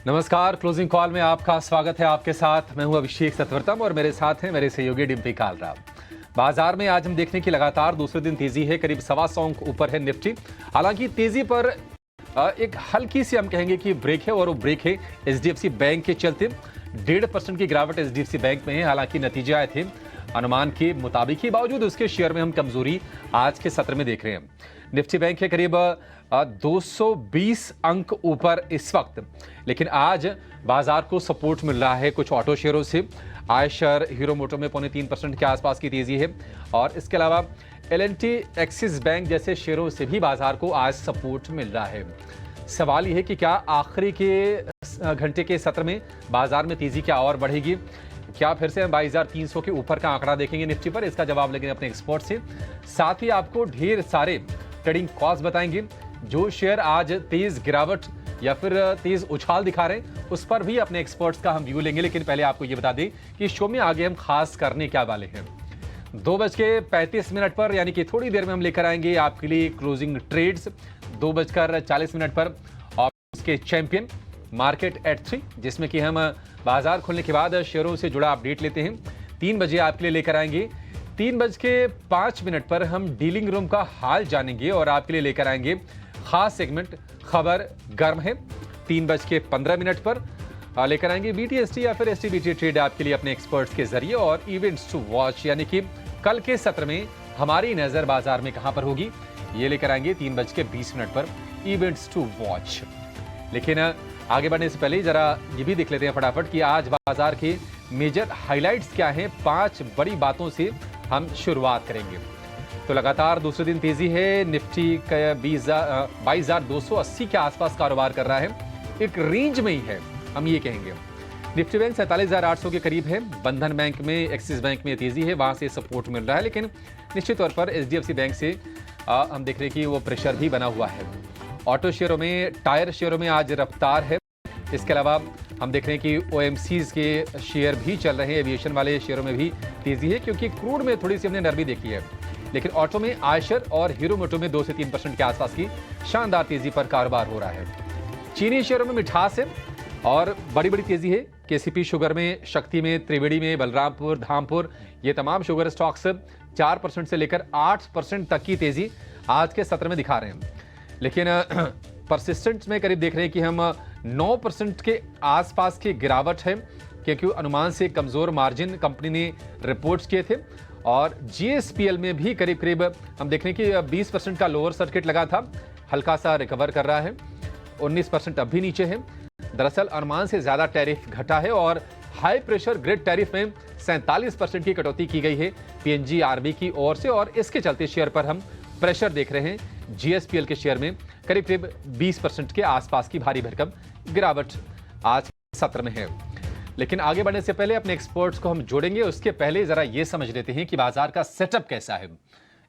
नमस्कार, closing call में आपका स्वागत है। आपके साथ मैं हूं अभिषेक सतवर्तम और मेरे साथ हैं मेरे सहयोगी डिम्पी कालरा। बाजार में आज हम देखने की लगातार दूसरे दिन तेजी है। करीब 125 अंक ऊपर है निफ्टी। हालांकि तेजी पर एक हल्की सी हम कहेंगे कि ब्रेक है और वो ब्रेक है एचडीएफसी बैंक के चलते। 1.5% की गिरावट एचडीएफसी बैंक में है। हालांकि नतीजे आए थे अनुमान के मुताबिक ही, बावजूद उसके शेयर में हम कमजोरी आज के सत्र में देख रहे हैं। निफ्टी बैंक है करीब 220 अंक ऊपर इस वक्त, लेकिन आज बाजार को सपोर्ट मिल रहा है कुछ ऑटो शेयरों से। आयशर, हीरो मोटर में 0.3% के आसपास की तेजी है और इसके अलावा एल&टी, एक्सिस बैंक जैसे शेयरों से भी बाजार को आज सपोर्ट मिल रहा है। सवाल यह है कि क्या आखिरी के घंटे के सत्र में बाजार में तेजी क्या और बढ़ेगी? क्या फिर से हम 22,300 के ऊपर का आंकड़ा देखेंगे निफ्टी पर? इसका जवाब लेंगे अपने एक्सपर्ट से। साथ ही आपको ढेर सारे ट्रेडिंग कॉस्ट बताएंगे। जो शेयर आज तेज गिरावट या फिर तेज उछाल दिखा रहे हैं, उस पर भी अपने एक्सपर्ट्स का हम व्यू लेंगे। लेकिन पहले आपको यह बता दें कि शो में आगे हम खास करने क्या वाले हैं। 2:35 पर, यानी कि थोड़ी देर में हम लेकर आएंगे आपके लिए क्लोजिंग ट्रेड्स 2:40 पर और उसके चैंपियन मार्केट एट 3, जिसमें कि हम बाजार खुलने के बाद शेयरों से जुड़ा अपडेट लेते हैं। 3 बजे आपके लिए लेकर आएंगे। 3:05 पर हम डीलिंग रूम का हाल जानेंगे और आपके लिए लेकर आएंगे खास सेगमेंट खबर गर्म है। 3:15 पर लेकर आएंगे बीटीएसटी या फिर एसटीबीटी ट्रेड आपके लिए अपने एक्सपर्ट्स के जरिए और इवेंट्स टू वॉच, यानी कि कल के सत्र में हमारी नजर बाजार में कहां पर होगी, ये लेकर आएंगे 3:20 पर इवेंट्स टू वॉच। लेकिन आगे बढ़ने से पहले जरा ये भी देख लेते हैं फटाफट कि आज बाजार के मेजर हाइलाइट्स क्या हैं। 5 बड़ी बातों से हम शुरुआत करेंगे। तो लगातार दूसरे दिन तेजी है। निफ्टी का 22,280 के आसपास कारोबार कर रहा है। एक रेंज में ही है, हम ये कहेंगे। निफ्टी बैंक 47,800 के करीब है। बंधन बैंक में, एक्सिस बैंक में तेजी है, वहां से सपोर्ट मिल रहा है। लेकिन निश्चित तौर पर एचडीएफसी बैंक से हम देख रहे हैं कि वो प्रेशर भी बना हुआ है। ऑटो शेयरों में, टायर शेयरों में आज रफ्तार है। इसके अलावा हम देख रहे हैं कि ओएमसीज के शेयर भी चल रहे हैं। एविएशन वाले शेयरों में भी तेजी है, क्योंकि क्रूड में थोड़ी सी हमने नरमी देखी है। लेकिन ऑटो में आयशर और हीरो मोटो में 2 से 3% के आसपास की शानदार तेजी पर कारोबार हो रहा है। चीनी शेयरों में मिठास है और बड़ी तेजी है। केसीपी शुगर में, शक्ति में, त्रिवेणी में, बलरामपुर, धामपुर, ये तमाम शुगर स्टॉक्स 4% से लेकर 8% तक की तेजी आज के सत्र में दिखा रहे हैं। लेकिन परसिस्टेंट में करीब देख रहे हैं कि हम 9% के आसपास की गिरावट है, क्योंकि अनुमान से कमजोर मार्जिन कंपनी ने रिपोर्ट्स किए थे। और जीएसपीएल में भी करीब हम देख रहे हैं कि 20% का लोअर सर्किट लगा था, हल्का सा रिकवर कर रहा है। 19% अब भी नीचे है। दरअसल अनुमान से ज्यादा टैरिफ घटा है और हाई प्रेशर ग्रिड टैरिफ में 47% की कटौती की गई है पीएनजी-आरबी की ओर से, और इसके चलते शेयर पर हम प्रेशर देख रहे हैं। जीएसपीएल के शेयर में करीब 20% के आसपास की भारी भरकम गिरावट आज सत्र में है। लेकिन आगे बढ़ने से पहले अपने एक्सपर्ट्स को हम जोड़ेंगे। उसके पहले जरा ये समझ लेते हैं कि बाजार का सेटअप कैसा है।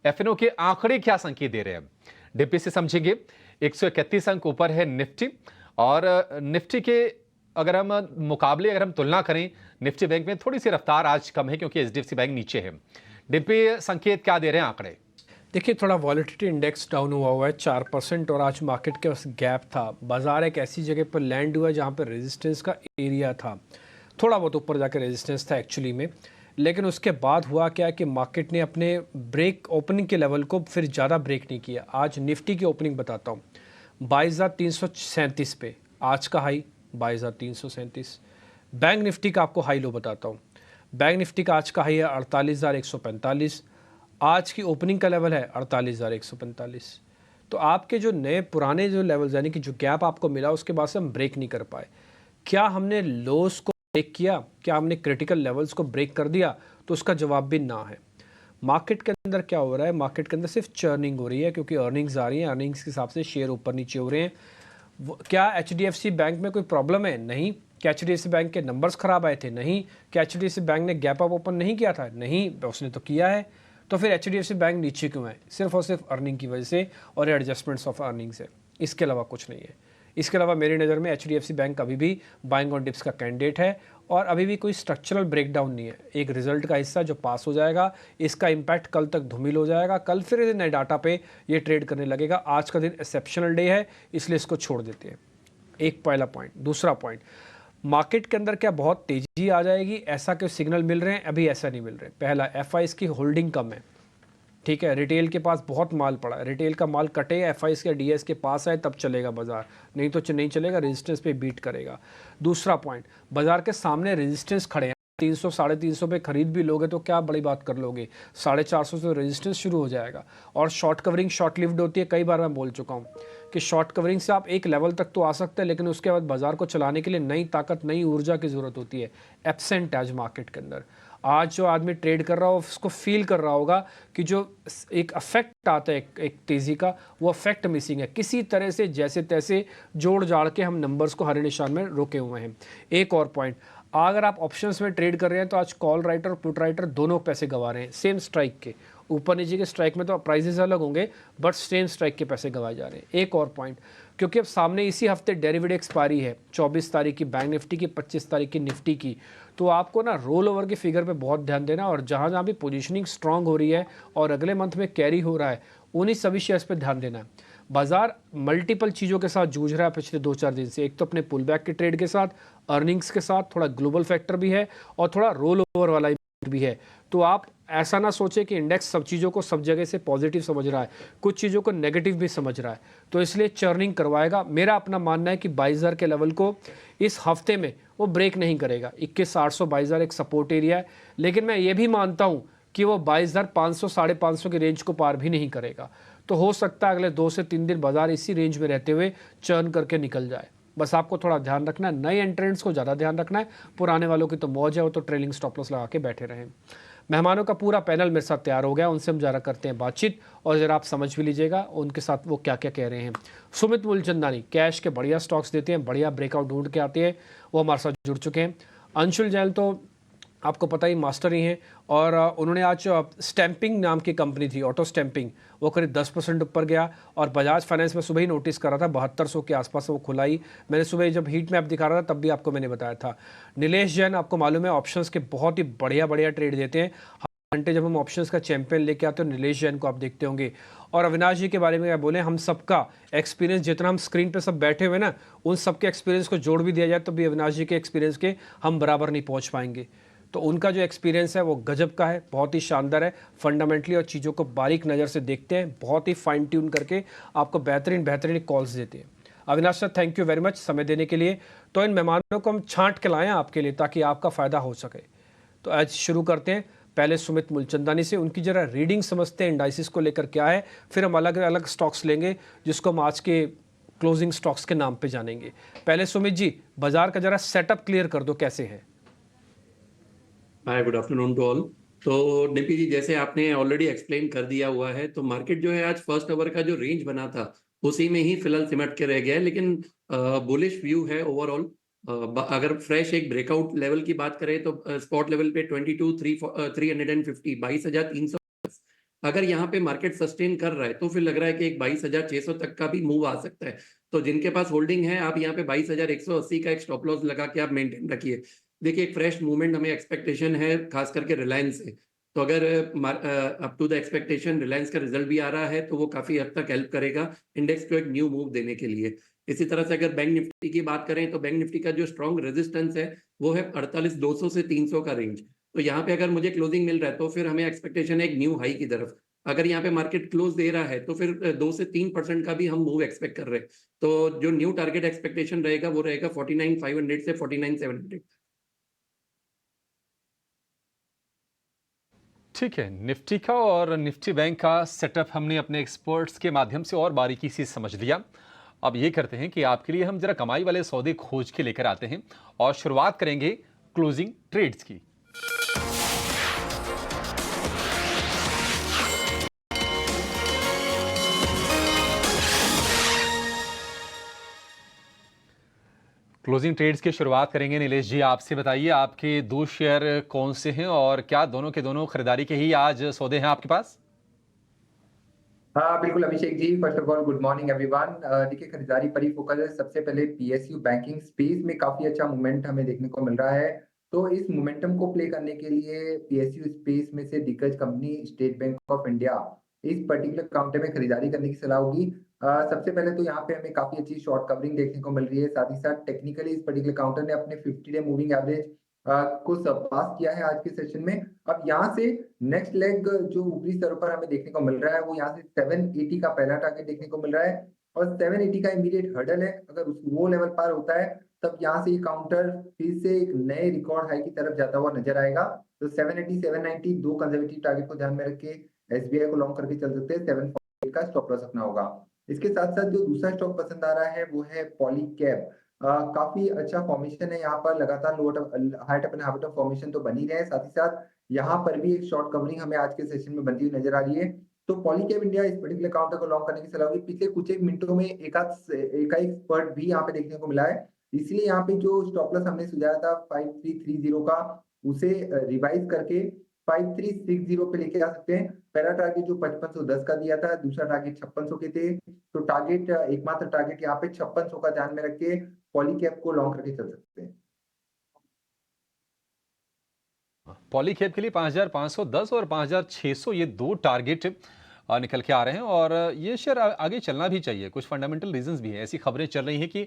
एफएनओ के आंकड़े क्या संकेत दे रहे हैं, डिप्पी से समझेंगे। 131 अंक ऊपर है निफ्टी, और निफ्टी के अगर हम तुलना करें, निफ्टी बैंक में थोड़ी सी रफ्तार आज कम है, क्योंकि एचडीएफसी बैंक नीचे है। डिप्पी, संकेत क्या दे रहे हैं आंकड़े? देखिए, थोड़ा वॉलेटिलिटी इंडेक्स डाउन हुआ है 4%, और आज मार्केट के पास गैप था। बाजार एक ऐसी जगह पर लैंड हुआ जहां पर रेजिस्टेंस का एरिया था। थोड़ा बहुत ऊपर जाकर रेजिस्टेंस था एक्चुअली में, लेकिन उसके बाद हुआ क्या कि मार्केट ने अपने ब्रेक ओपनिंग के लेवल को फिर ज़्यादा ब्रेक नहीं किया। आज निफ्टी की ओपनिंग बताता हूँ, 22,337 पे आज का हाई 22,337। बैंक निफ्टी का आपको हाई लो बताता हूँ। बैंक निफ्टी का आज का हाई है 48,145। आज की ओपनिंग का लेवल है 48,145। तो आपके जो नए पुराने जो लेवल्स, यानी कि जो गैप आपको मिला, उसके बाद से हम ब्रेक नहीं कर पाए। क्या हमने लोस को ब्रेक किया? क्या हमने क्रिटिकल लेवल्स को ब्रेक कर दिया? तो उसका जवाब भी ना है। मार्केट के अंदर क्या हो रहा है? मार्केट के अंदर सिर्फ चर्निंग हो रही है, क्योंकि अर्निंग्स आ रही हैं। अर्निंग्स के हिसाब से शेयर ऊपर नीचे हो रहे हैं। क्या एचडीएफसी बैंक में कोई प्रॉब्लम है? नहीं। क्या एचडीएफसी बैंक के नंबर्स खराब आए थे? नहीं। क्या एचडीएफसी बैंक ने गैप अप ओपन नहीं किया था? नहीं, उसने तो किया है। तो फिर एचडीएफसी बैंक नीचे क्यों है? सिर्फ और सिर्फ अर्निंग की वजह से और एडजस्टमेंट्स ऑफ अर्निंग्स है, इसके अलावा कुछ नहीं है। इसके अलावा मेरी नज़र में एचडीएफसी बैंक अभी भी बाइंग ऑन डिप्स का कैंडिडेट है, और अभी भी कोई स्ट्रक्चरल ब्रेकडाउन नहीं है। एक रिजल्ट का हिस्सा जो पास हो जाएगा, इसका इम्पैक्ट कल तक धूमिल हो जाएगा। कल फिर नए डाटा पे ये ट्रेड करने लगेगा। आज का दिन एक्सेप्शनल डे है, इसलिए इसको छोड़ देते हैं। एक पहला पॉइंट। दूसरा पॉइंट, मार्केट के अंदर क्या बहुत तेजी आ जाएगी ऐसा क्यों सिग्नल मिल रहे हैं? अभी ऐसा नहीं मिल रहे। पहला, एफआईज की होल्डिंग कम है, ठीक है, रिटेल के पास बहुत माल पड़ा है, रिटेल का माल कटे, एफआईज के डीएस के पास आए तब चलेगा बाजार, नहीं तो नहीं चलेगा, रेजिस्टेंस पे बीट करेगा। दूसरा पॉइंट, बाजार के सामने रेजिस्टेंस खड़े हैं, 300 350 पे खरीद भी लोगे तो क्या बड़ी बात कर लोगे, 450 से रेजिस्टेंस शुरू हो जाएगा। और शॉर्ट कवरिंग शॉर्ट लिव्ड होती है, कई बार मैं बोल चुका हूँ कि शॉर्ट कवरिंग से आप एक लेवल तक तो आ सकते हैं, लेकिन उसके बाद बाजार को चलाने के लिए नई ताकत, नई ऊर्जा की जरूरत होती है। एब्सेंट आज मार्केट के अंदर, आज जो आदमी ट्रेड कर रहा हो उसको फील कर रहा होगा कि जो एक अफेक्ट आता है एक तेज़ी का, वो अफेक्ट मिसिंग है। किसी तरह से जैसे तैसे जोड़ जाड़ के हम नंबर्स को हरे निशान में रोके हुए हैं। एक और पॉइंट, अगर आप ऑप्शंस में ट्रेड कर रहे हैं तो आज कॉल राइटर और पुट राइटर दोनों पैसे गंवा रहे हैं सेम स्ट्राइक के। ऊपर नीचे के स्ट्राइक में तो प्राइजेस अलग होंगे, बट सेम स्ट्राइक के पैसे गंवाए जा रहे हैं। एक और पॉइंट, क्योंकि अब सामने इसी हफ्ते डेरिवेटिव एक्सपायरी है, 24 तारीख की बैंक निफ्टी की, 25 तारीख की निफ्टी की, तो आपको ना रोल ओवर के फिगर पे बहुत ध्यान देना, और जहाँ जहाँ भी पोजीशनिंग स्ट्रांग हो रही है और अगले मंथ में कैरी हो रहा है, उन्हीं सभी शेयर्स पे ध्यान देना है। बाजार मल्टीपल चीज़ों के साथ जूझ रहा है पिछले 2-4 दिन से। एक तो अपने पुल बैक के ट्रेड के साथ, अर्निंग्स के साथ, थोड़ा ग्लोबल फैक्टर भी है और थोड़ा रोल ओवर वाला भी है। तो आप ऐसा ना सोचे कि इंडेक्स सब चीज़ों को सब जगह से पॉजिटिव समझ रहा है, कुछ चीज़ों को नेगेटिव भी समझ रहा है, तो इसलिए चर्निंग करवाएगा। मेरा अपना मानना है कि 22,000 के लेवल को इस हफ्ते में वो ब्रेक नहीं करेगा। 21,800 22,000 एक सपोर्ट एरिया है, लेकिन मैं ये भी मानता हूँ कि वो 22,500 550 के रेंज को पार भी नहीं करेगा। तो हो सकता है अगले 2 से 3 दिन बाजार इसी रेंज में रहते हुए चर्न करके निकल जाए। बस आपको थोड़ा ध्यान रखना है, नए एंट्रेंट्स को ज़्यादा ध्यान रखना है, पुराने वालों की तो मौज है, वो तो ट्रेलिंग स्टॉप लॉस लगा के बैठे रहें। मेहमानों का पूरा पैनल मेरे साथ तैयार हो गया, उनसे हम ज़रा करते हैं बातचीत, और ज़रा आप समझ भी लीजिएगा उनके साथ वो क्या क्या कह रहे हैं। सुमित मूलचंदानी कैश के बढ़िया स्टॉक्स देते हैं, बढ़िया ब्रेकआउट ढूंढ के आते हैं, वो हमारे साथ जुड़ चुके हैं। अंशुल जैन तो आपको पता ही मास्टर ही हैं, और उन्होंने आज स्टैंपिंग नाम की कंपनी थी, ऑटो स्टैंपिंग, वो करीब 10% ऊपर गया, और बजाज फाइनेंस में सुबह ही नोटिस कर रहा था 7200 के आसपास वो खुलाई। मैंने सुबह जब हीट मैप दिखा रहा था तब भी आपको मैंने बताया था। नीलेश जैन आपको मालूम है ऑप्शंस के बहुत ही बढ़िया बढ़िया ट्रेड देते हैं, हर घंटे जब हम ऑप्शंस का चैंपियन लेके आते हो नीलेश जैन को आप देखते होंगे। और अविनाश जी के बारे में क्या बोले, हम सबका एक्सपीरियंस जितना हम स्क्रीन पे सब बैठे हुए ना, उन सबके एक्सपीरियंस को जोड़ भी दिया जाए तो भी अविनाश जी के एक्सपीरियंस के हम बराबर नहीं पहुंच पाएंगे। तो उनका जो एक्सपीरियंस है वो गजब का है, बहुत ही शानदार है, फंडामेंटली और चीज़ों को बारीक नज़र से देखते हैं, बहुत ही फाइन ट्यून करके आपको बेहतरीन बेहतरीन कॉल्स देते हैं। Avinash sir, thank you very much समय देने के लिए। तो इन मेहमानों को हम छांट के लाएं आपके लिए ताकि आपका फ़ायदा हो सके। तो आज शुरू करते हैं पहले सुमित मूलचंदानी से, उनकी जरा रीडिंग समझते हैं इंडाइसिस को लेकर क्या है, फिर हम अलग अलग स्टॉक्स लेंगे जिसको हम आज के क्लोजिंग स्टॉक्स के नाम पे जानेंगे। पहले सुमित जी, बाजार का जरा सेटअप क्लियर कर दो, कैसे है? हाय, गुड आफ्टरनून टू ऑल। तो निपी जी, जैसे आपने ऑलरेडी एक्सप्लेन कर दिया हुआ है, तो मार्केट जो है आज फर्स्ट आवर का जो रेंज बना था उसी में ही फिलहाल सिमट के रह गया है, लेकिन बुलिश व्यू है ओवरऑल। अगर फ्रेश एक ब्रेकआउट लेवल की बात करें तो स्पॉट लेवल पे 22,350 22,300, अगर यहाँ पे मार्केट सस्टेन कर रहा है तो फिर लग रहा है कि एक 22,600 तक का भी मूव आ सकता है। तो जिनके पास होल्डिंग है, आप यहाँ पे 22,180 का एक स्टॉप लॉस लगा के आप मेंटेन रखिए। देखिए, एक फ्रेश मूवमेंट हमें एक्सपेक्टेशन है, खास करके रिलायंस से। तो अगर up to the expectation Reliance का रिजल्ट भी आ रहा है तो वो काफी हद तक हेल्प करेगा इंडेक्स को एक न्यू मूव देने के लिए। इसी तरह से अगर बैंक निफ्टी की बात करें तो बैंक निफ्टी का जो स्ट्रॉन्ग रेजिस्टेंस है वो है 48,200 से 300 का रेंज। तो यहाँ पे अगर मुझे क्लोजिंग मिल रहा है तो फिर हमें एक्सपेक्टेशन है एक न्यू हाई की तरफ। अगर यहाँ पे मार्केट क्लोज दे रहा है तो फिर 2 से 3% का भी हम मूव एक्सपेक्ट कर रहे हैं। तो जो न्यू टारगेट एक्सपेक्टेशन रहेगा वो रहेगा 49,500 से 49,700। ठीक है, निफ्टी का और निफ्टी बैंक का सेटअप हमने अपने एक्सपर्ट्स के माध्यम से और बारीकी से समझ लिया। अब ये करते हैं कि आपके लिए हम जरा कमाई वाले सौदे खोज के लेकर आते हैं और शुरुआत करेंगे क्लोजिंग ट्रेड्स की। क्लोजिंग ट्रेड्स की शुरुआत करेंगे। नीलेश जी, आपसे बताइए आपके दो शेयर कौन से हैं और क्या दोनों के दोनों खरीदारी के ही आज सौदे हैं आपके पास? हाँ बिल्कुल Abhishek ji, first of all good morning everyone. देखिए, खरीदारी पर ही फोकस है। सबसे पहले पीएसयू बैंकिंग स्पेस में काफी अच्छा मूवमेंट हमें देखने को मिल रहा है। तो इस मोमेंटम को प्ले करने के लिए पीएसयू स्पेस में से दिग्गज company state bank of India, इस पर्टिकुलर काउंटर में खरीदारी करने की सलाह होगी। सबसे पहले तो यहाँ पे हमें काफी अच्छी शॉर्ट कवरिंग देखने को मिल रही है। साथ ही साथ टेक्निकली इस पर्टिकुलर काउंटर ने अपने 50 डे मूविंग एवरेज को सरपास किया है आज के सेशन में। अब यहाँ से नेक्स्ट लेग जो ऊपरी स्तरों पर हमें देखने को मिल रहा है वो यहाँ से 780 का पहला टारगेट देखने को मिल रहा है और 780 का इमीडिएट हर्डल है। अगर वो लेवल पार होता है तब यहाँ से ये काउंटर फिर से एक नए रिकॉर्ड हाई की तरफ जाता हुआ नजर आएगा। तो 780 790 दो कंजर्वेटिव टारगेट को ध्यान में रख के एसबीआई को लॉन्ग करके चल सकते हैं। 748 का स्टॉप लॉस रखना होगा। इसके साथ साथ जो दूसरा स्टॉक पसंद आ रहा है वो है पॉलीकैब। काफी अच्छा फॉर्मेशन है यहाँ पर, लगातार lower height up and half formation तो बनी रहे। साथ ही साथ यहाँ पर भी एक शॉर्ट कवरिंग हमें आज के सेशन में बनती हुई नजर आ रही है। तो पॉलीकैब इंडिया इस पर्टिकुलर काउंटर को लॉन्ग करने की सलाह होगी। पिछले कुछ एक मिनटों में एकाएक स्पर्ट भी यहाँ पे देखने को मिला है, इसलिए यहाँ पे जो स्टॉप लॉस हमने सुझाया था 5330 का, उसे रिवाइज करके 5360 पे लेके आ सकते हैं। पहला टारगेट जो 5510 का दिया था, दूसरा टारगेट 5600 के थे। तो टारगेट एकमात्र टारगेट यहाँ पे 5600 का ध्यान में रख के पॉलीकैब को लॉन्ग करके चल सकते हैं। पॉलीकैब के लिए 5510 और 5600 ये दो टारगेट निकल के आ रहे हैं और ये शेयर आगे चलना भी चाहिए। कुछ फंडामेंटल रीजंस भी हैं। ऐसी खबरें चल रही हैं कि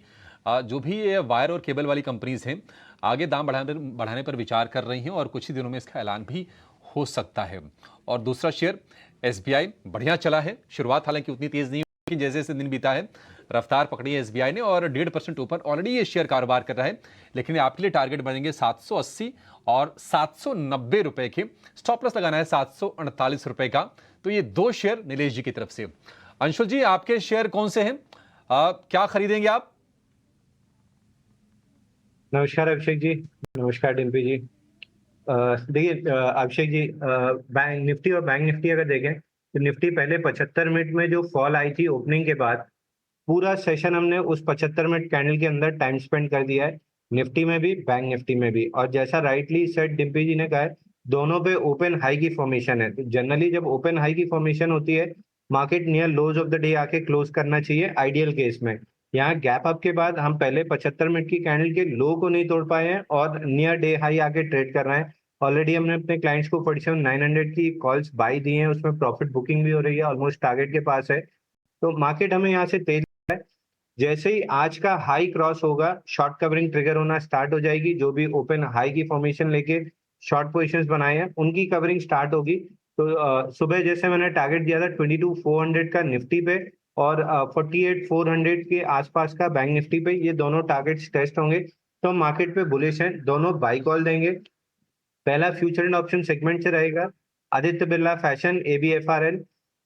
जो भी ये वायर और केबल वाली कंपनीज हैं आगे दाम बढ़ाने पर विचार कर रही हैं और कुछ ही दिनों में इसका ऐलान भी हो सकता है। और दूसरा शेयर एसबीआई बढ़िया चला है। शुरुआत हालांकि उतनी तेज नहीं हुई, जैसे जैसे दिन बीता है रफ्तार पकड़ी है एसबीआई ने और 1.5% ऊपर ऑलरेडी ये शेयर कारोबार कर रहा है। लेकिन आपके लिए टारगेट बनेंगे 780 और 790 रुपए के। स्टॉप लॉस लगाना है 748 रुपए का। तो ये दो शेयर नीलेश जी की तरफ से। अंशुल जी, आपके शेयर कौन से हैं, क्या खरीदेंगे आप? नमस्कार अभिषेक जी। नमस्कार डिम्पी जी। देखिए अभिषेक जी, बैंक निफ्टी और बैंक निफ्टी अगर देखें तो निफ्टी पहले 75 मिनट में जो फॉल आई थी ओपनिंग के बाद, पूरा सेशन हमने उस 75 मिनट कैंडल के अंदर टाइम स्पेंड कर दिया है, निफ्टी में भी बैंक निफ्टी में भी। और जैसा राइटली सेट डिम्पी जी ने कहा है, दोनों पे ओपन हाई की फॉर्मेशन है। तो जनरली जब ओपन हाई की फॉर्मेशन होती है, market near lows of the day आके क्लोज करना चाहिए आइडियल केस में। यहाँ गैप अप के बाद हम पहले 75 मिनट की कैंडल के लो को नहीं तोड़ पाए हैं और नियर डे हाई आके ट्रेड कर रहे हैं। ऑलरेडी हमने अपने क्लाइंट्स को 47,900 की कॉल्स बाई दी हैं, उसमें प्रॉफिट बुकिंग भी हो रही है, ऑलमोस्ट टारगेट के पास है। तो मार्केट हमें यहाँ से तेज है। जैसे ही आज का हाई क्रॉस होगा, शॉर्ट कवरिंग ट्रिगर होना स्टार्ट हो जाएगी। जो भी ओपन हाई की फॉर्मेशन लेके शॉर्ट पोजीशंस बनाए हैं उनकी कवरिंग स्टार्ट होगी। तो सुबह जैसे मैंने टारगेट दिया था 22,400 का निफ्टी पे और 48,400 के आसपास का बैंक निफ्टी पे, ये दोनों टारगेट्स टेस्ट होंगे। तो मार्केट पे बुलिश हैं, दोनों बाई कॉल देंगे। पहला फ्यूचर एंड ऑप्शन सेगमेंट से रहेगा Aditya Birla fashion ABFRL।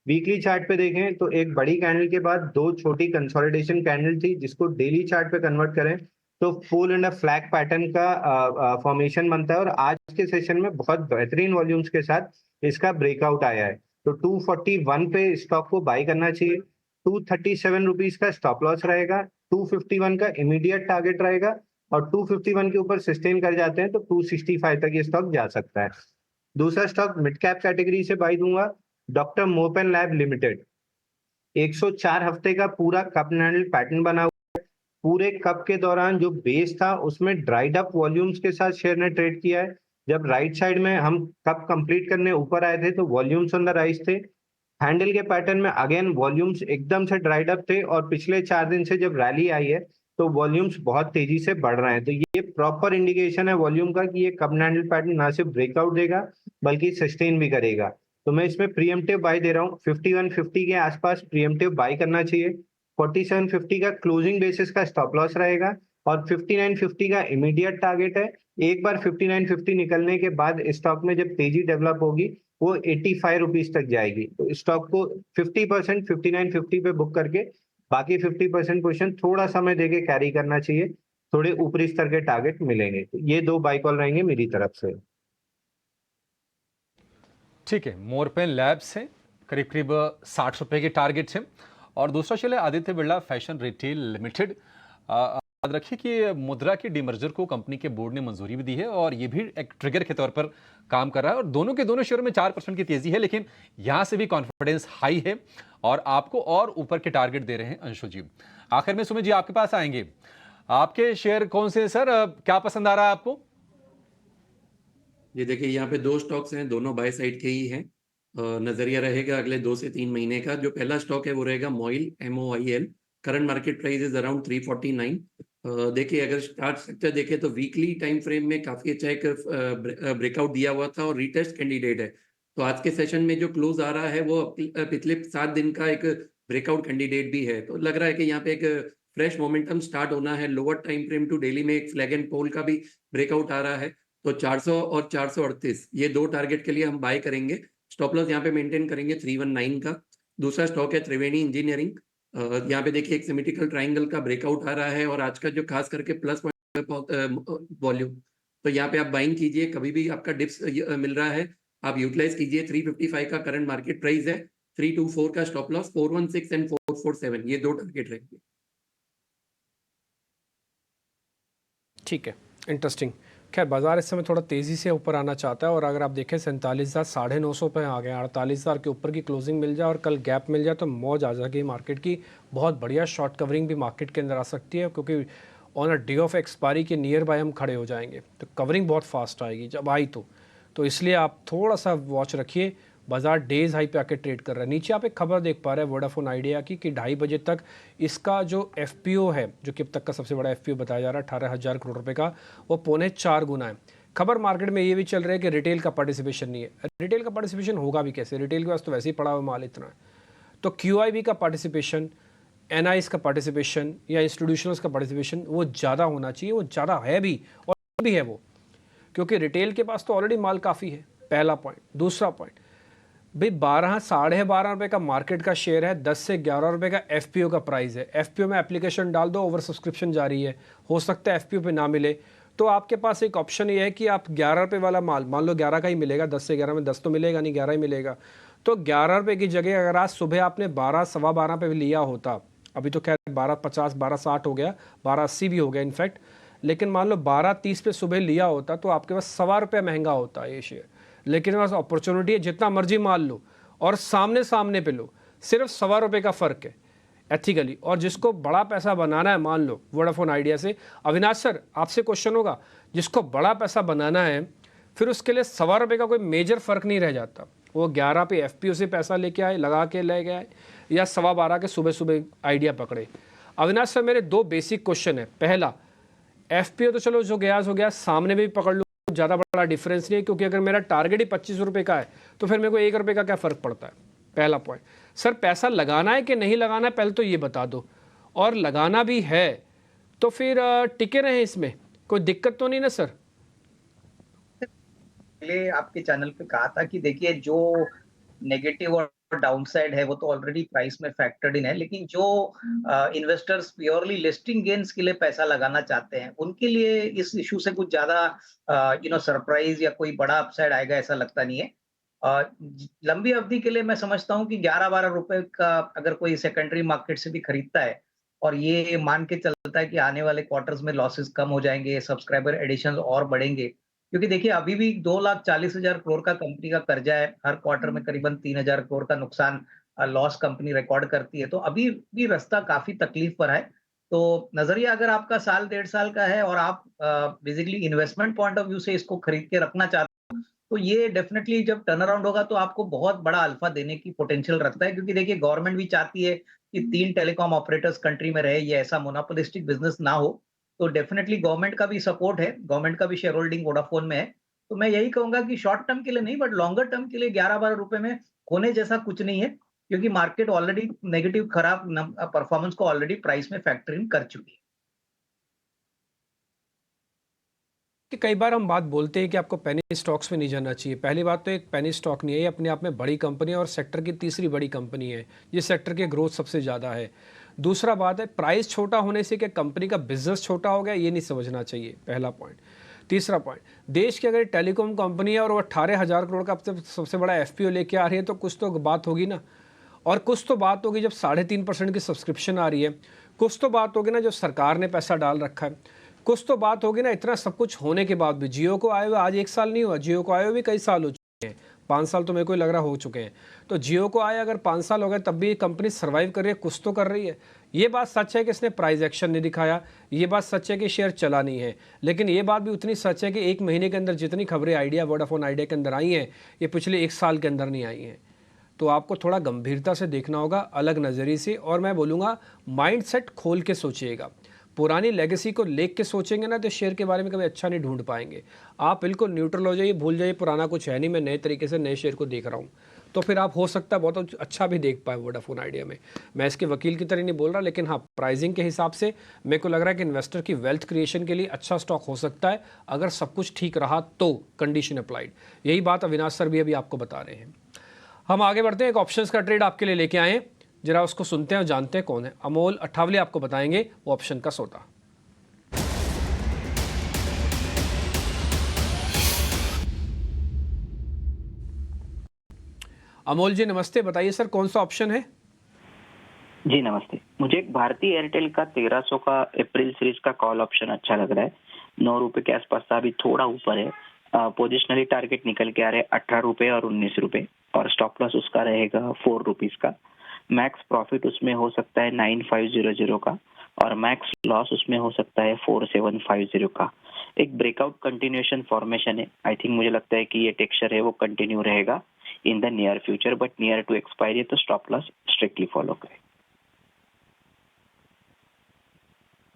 Weekly chart पे देखें तो एक बड़ी कैंडल के बाद दो छोटी कंसोलिडेशन कैंडल थी, जिसको डेली चार्ट पे कन्वर्ट करें तो फुल एंड फ्लैग पैटर्न का फॉर्मेशन बनता है। और आज के सेशन में बहुत बेहतरीन वॉल्यूम्स के साथ इसका ब्रेकआउट आया है। तो 241 पे स्टॉक को बाई करना चाहिए। 237 रुपीज का स्टॉप लॉस रहेगा, 251 का इमीडिएट टारगेट रहेगा और 251 के ऊपर सस्टेन कर जाते हैं तो 265 तक ये स्टॉक जा सकता है। दूसरा स्टॉक मिड कैप कैटेगरी से बाई दूंगा, डॉक्टर मोपेन लैब लिमिटेड। 104 हफ्ते का पूरा कप हैंडल पैटर्न बना हुआ है। पूरे कप के दौरान जो बेस था उसमें ड्राइड अप वॉल्यूम्स के साथ शेयर ने ट्रेड किया है। जब राइट साइड में हम कप कंप्लीट करने ऊपर आए थे तो वॉल्यूम्स ऑन द राइज थे। हैंडल के पैटर्न में अगेन वॉल्यूम्स एकदम से ड्राइड अप थे और पिछले 4 दिन से जब रैली आई है तो वॉल्यूम्स बहुत तेजी से बढ़ रहे हैं। तो ये प्रॉपर इंडिकेशन है वॉल्यूम का कि ये कप हैंडल पैटर्न ना सिर्फ ब्रेकआउट देगा बल्कि सस्टेन भी करेगा। तो मैं इसमें प्रीएम्प्टिव बाई दे रहा हूँ। 5150 के आसपास प्रीएम्प्टिव बाई करना चाहिए। 4750 का क्लोजिंग बेसिस का स्टॉप लॉस रहेगा और 5950 का इमीडिएट टारगेट है। एक बार 5950 निकलने के बाद स्टॉक में जब तेजी डेवलप होगी वो 85 रुपीज तक जाएगी। तो स्टॉक को 50% 5950 पे बुक करके बाकी 50% पोजीशन थोड़ा समय देके कैरी करना चाहिए। थोड़े ऊपरी स्तर के टारगेट मिलेंगे। तो ये दो बाई कॉल रहेंगे मेरी तरफ से। ठीक है, मोरपेन लैब्स हैं, करीब करीब 60 रुपए के टारगेट हैं। और दूसरा शेयर है Aditya Birla fashion retail limited. याद रखिए कि मुद्रा के डीमर्जर को कंपनी के बोर्ड ने मंजूरी भी दी है और ये भी एक ट्रिगर के तौर पर काम कर रहा है। और दोनों के दोनों शेयरों में 4% की तेजी है, लेकिन यहां से भी कॉन्फिडेंस हाई है और आपको और ऊपर के टारगेट दे रहे हैं अंशु जी। आखिर में सुमित जी आपके पास आएंगे, आपके शेयर कौन से सर, क्या पसंद आ रहा है आपको? ये देखिए यहाँ पे दो स्टॉक्स हैं, दोनों बाय साइड के ही हैं। नजरिया रहेगा अगले 2 से 3 महीने का। जो पहला स्टॉक है वो रहेगा मोइल, MOIL। Current market price is around 349। देखिए, अगर स्टार्ट सेक्टर देखें तो वीकली टाइम फ्रेम में काफी अच्छा एक ब्रेकआउट दिया हुआ था और रीटेस्ट कैंडिडेट है। तो आज के सेशन में जो क्लोज आ रहा है वो पिछले 7 दिन का एक ब्रेकआउट कैंडिडेट भी है। तो लग रहा है कि यहाँ पे एक फ्रेश मोमेंटम स्टार्ट होना है। Lower time frame to daily में एक फ्लैग एंड पोल का भी ब्रेकआउट आ रहा है। तो 400 और 438 ये 2 टारगेट के लिए हम बाय करेंगे। स्टॉप लॉस यहाँ पे मेंटेन करेंगे 319 का। दूसरा स्टॉक है त्रिवेणी इंजीनियरिंग। यहाँ पे देखिए एक सिमेट्रिकल ट्राइंगल का ब्रेकआउट आ रहा है और आज का जो खास करके प्लस वॉल्यूम, तो यहाँ पे आप बाइंग कीजिए। कभी भी आपका डिप्स मिल रहा है आप यूटिलाइज कीजिए। 355 का करंट मार्केट प्राइस है, 324 का स्टॉप लॉस, 416 एंड 447 ये 2 टारगेट रहेंगे। ठीक है, इंटरेस्टिंग। खैर बाजार इस समय थोड़ा तेज़ी से ऊपर आना चाहता है और अगर आप देखें 47,000 950 पे आ गए, 48,000 के ऊपर की क्लोजिंग मिल जाए और कल गैप मिल जाए तो मौज आ जाएगी मार्केट की। बहुत बढ़िया शॉर्ट कवरिंग भी मार्केट के अंदर आ सकती है क्योंकि on a day of expiry के नियर बाय हम खड़े हो जाएंगे, तो कवरिंग बहुत फास्ट आएगी जब आई तो इसलिए आप थोड़ा सा वॉच रखिए। बाजार डेज हाई पे आके ट्रेड कर रहा है। नीचे आप एक खबर देख पा रहे हैं वोडाफोन आइडिया की कि 2:30 बजे तक इसका जो FPO है, जो कि अब तक का सबसे बड़ा FPO बताया जा रहा है 18,000 करोड़ रुपए का, वो 3.25 गुना है। खबर मार्केट में ये भी चल रहा है कि रिटेल का पार्टिसिपेशन नहीं है। रिटेल का पार्टिसिपेशन होगा भी कैसे, रिटेल के पास तो वैसे ही पड़ा हुआ माल इतना है। तो QIB का पार्टिसिपेशन, NIs का पार्टिसिपेशन या इंस्टीट्यूशनल्स का पार्टिसिपेशन वो ज़्यादा होना चाहिए। वो ज़्यादा है भी और भी है वो, क्योंकि रिटेल के पास तो ऑलरेडी माल काफ़ी है, पहला पॉइंट। दूसरा पॉइंट भाई 12-12.5 रुपये का मार्केट का शेयर है, 10 से 11 रुपये का FPO का प्राइस है। FPO में एप्लीकेशन डाल दो, ओवर सब्सक्रिप्शन जारी है, हो सकता है FPO पे ना मिले तो आपके पास एक ऑप्शन ये है कि आप 11 रुपये वाला माल, मान लो 11 का ही मिलेगा, 10 से 11 में 10 तो मिलेगा नहीं, 11 ही मिलेगा। तो 11 रुपये की जगह अगर आज सुबह आपने 12, सवा 12 पे लिया होता, अभी तो खैर 12.50, 12.60 हो गया, 12.80 भी हो गया इनफैक्ट, लेकिन मान लो 12.30 पे सुबह लिया होता तो आपके पास ₹1.25 महंगा होता ये शेयर। लेकिन बस अपॉर्चुनिटी है, जितना मर्जी माल लो और सामने सामने पे लो, सिर्फ ₹1.25 का फ़र्क है एथिकली। और जिसको बड़ा पैसा बनाना है, मान लो वोडाफोन आइडिया से, अविनाश सर आपसे क्वेश्चन होगा, जिसको बड़ा पैसा बनाना है फिर उसके लिए ₹1.25 का कोई मेजर फ़र्क नहीं रह जाता। वो 11 पे FPO से पैसा लेके आए, लगा के ले गए, या 12.15 के सुबह सुबह आइडिया पकड़े। अविनाश सर मेरे 2 बेसिक क्वेश्चन है। पहला, FPO तो चलो जो गया हो गया, सामने भी पकड़ लो, ज़्यादा बड़ा डिफरेंस नहीं है, क्योंकि अगर मेरा टारगेट ही 25 रुपये का है तो फिर मेरे को ₹1 का क्या फ़र्क पड़ता है। पहला पॉइंट। सर पैसा लगाना है कि नहीं लगाना है पहले तो ये बता दो, और लगाना भी है तो फिर टिके रहे इसमें, कोई दिक्कत तो नहीं ना सर? पहले आपके चैनल पे कहा था कि देखिए जो नेगेटिव और डाउनसाइड है वो तो ऑलरेडी प्राइस में फैक्टर्ड इन है, लेकिन जो इन्वेस्टर्स प्योरली लिस्टिंग गेन्स के लिए पैसा लगाना चाहते हैं उनके लिए इस इशू से कुछ ज्यादा सरप्राइज या कोई बड़ा अपसाइड आएगा ऐसा लगता नहीं है। लंबी अवधि के लिए मैं समझता हूँ कि 11-12 रुपए का अगर कोई सेकेंडरी मार्केट से भी खरीदता है और ये मान के चलता है कि आने वाले क्वार्टर्स में लॉसेस कम हो जाएंगे, सब्सक्राइबर एडिशन और बढ़ेंगे, क्योंकि देखिए अभी भी 2,40,000 करोड़ का कंपनी का कर्जा है, हर क्वार्टर में करीबन 3,000 करोड़ का नुकसान लॉस कंपनी रिकॉर्ड करती है, तो अभी भी रास्ता काफी तकलीफ पर है। तो नजरिया अगर आपका साल 1.5 साल का है और आप basically investment point of view से इसको खरीद के रखना चाहते हो, तो ये डेफिनेटली जब टर्न अराउंड होगा तो आपको बहुत बड़ा अल्फा देने की पोटेंशियल रखता है, क्योंकि देखिए गवर्नमेंट भी चाहती है कि 3 टेलीकॉम ऑपरेटर्स कंट्री में रहे, ये ऐसा मोनोपोलिस्टिक बिजनेस ना हो। तो डेफिनेटली गवर्नमेंट का भी सपोर्ट है, गवर्नमेंट का भी शेयर होल्डिंग वोडाफोन में है। तो मैं यही कहूंगा कि शॉर्ट टर्म के लिए नहीं, बट लॉन्गर टर्म के लिए 11-12 रुपए में खोने जैसा कुछ नहीं है, क्योंकि मार्केट ऑलरेडी नेगेटिव खराब परफॉर्मेंस को ऑलरेडी प्राइस में फैक्टर इन कर चुकी है। कि कई बार हम बात बोलते हैं कि आपको पेनी स्टॉक्स में नहीं जाना चाहिए। पहली बात तो एक पेनी स्टॉक नहीं है, ये अपने आप में बड़ी कंपनी है और सेक्टर की तीसरी बड़ी कंपनी है, जिस सेक्टर के ग्रोथ सबसे ज़्यादा है। दूसरा बात है, प्राइस छोटा होने से क्या कंपनी का बिजनेस छोटा हो गया, ये नहीं समझना चाहिए, पहला पॉइंट। तीसरा पॉइंट, देश की अगर टेलीकॉम कंपनी है और वो 18,000 करोड़ का सबसे बड़ा FPO लेके आ रही है तो कुछ तो बात होगी ना, और कुछ तो बात होगी जब 3.5% की सब्सक्रिप्शन आ रही है, कुछ तो बात होगी ना जब सरकार ने पैसा डाल रखा है, कुछ तो बात होगी ना इतना सब कुछ होने के बाद भी। जियो को आए हुए आज 1 साल नहीं हुआ, जियो को आए हुए भी कई साल हो चुके हैं, 5 साल तो मेरे को लग रहा हो चुके हैं। तो जियो को आए अगर 5 साल हो गए तब भी कंपनी सर्वाइव कर रही है, कुछ तो कर रही है। ये बात सच है कि इसने प्राइस एक्शन नहीं दिखाया, ये बात सच है कि शेयर चला नहीं है, लेकिन ये बात भी उतनी सच है कि 1 महीने के अंदर जितनी खबरें आइडिया वोडाफोन आइडिया के अंदर आई हैं, ये पिछले 1 साल के अंदर नहीं आई हैं। तो आपको थोड़ा गंभीरता से देखना होगा, अलग नज़रिए से, और मैं बोलूँगा माइंडसेट खोल के सोचिएगा। पुरानी लेगेसी को लेख के सोचेंगे ना तो शेयर के बारे में कभी अच्छा नहीं ढूंढ पाएंगे। आप बिल्कुल न्यूट्रल हो जाइए, भूल जाइए पुराना कुछ है नहीं, मैं नए तरीके से नए शेयर को देख रहा हूँ, तो फिर आप हो सकता है बहुत अच्छा भी देख पाए वोडाफोन आइडिया में। मैं इसके वकील की तरह नहीं बोल रहा, लेकिन हाँ, प्राइसिंग के हिसाब से मेरे को लग रहा है कि इन्वेस्टर की वेल्थ क्रिएशन के लिए अच्छा स्टॉक हो सकता है, अगर सब कुछ ठीक रहा तो, कंडीशन अप्लाइड। यही बात अविनाश सर भी अभी आपको बता रहे हैं। हम आगे बढ़ते हैं, एक ऑप्शंस का ट्रेड आपके लिए लेके आए हैं, जरा उसको सुनते हैं और जानते हैं कौन है। अमोल अठावले आपको बताएंगे वो ऑप्शन का सौदा। अमोल जी नमस्ते, बताइए सर कौन सा ऑप्शन है? जी नमस्ते। मुझे एक भारतीय एयरटेल का 1300 का अप्रैल सीरीज का कॉल ऑप्शन अच्छा लग रहा है। 9 रुपए के आसपास था, अभी थोड़ा ऊपर है। पोजिशनली टारगेट निकल के आ रहे 18 रुपए और 19 रुपए, और स्टॉप लॉस उसका रहेगा 4 रुपीज का। मैक्स प्रॉफिट उसमें हो सकता है 9500 का, और मैक्स लॉस उसमें हो सकता है 4750 का। एक ब्रेकआउट कंटिन्यूएशन फॉर्मेशन है। आई थिंक मुझे लगता है कि ये टेक्सचर है वो कंटिन्यू रहेगा in the near future, but near to expiry है तो स्टॉप लॉस स्ट्रिक्टली फॉलो करें।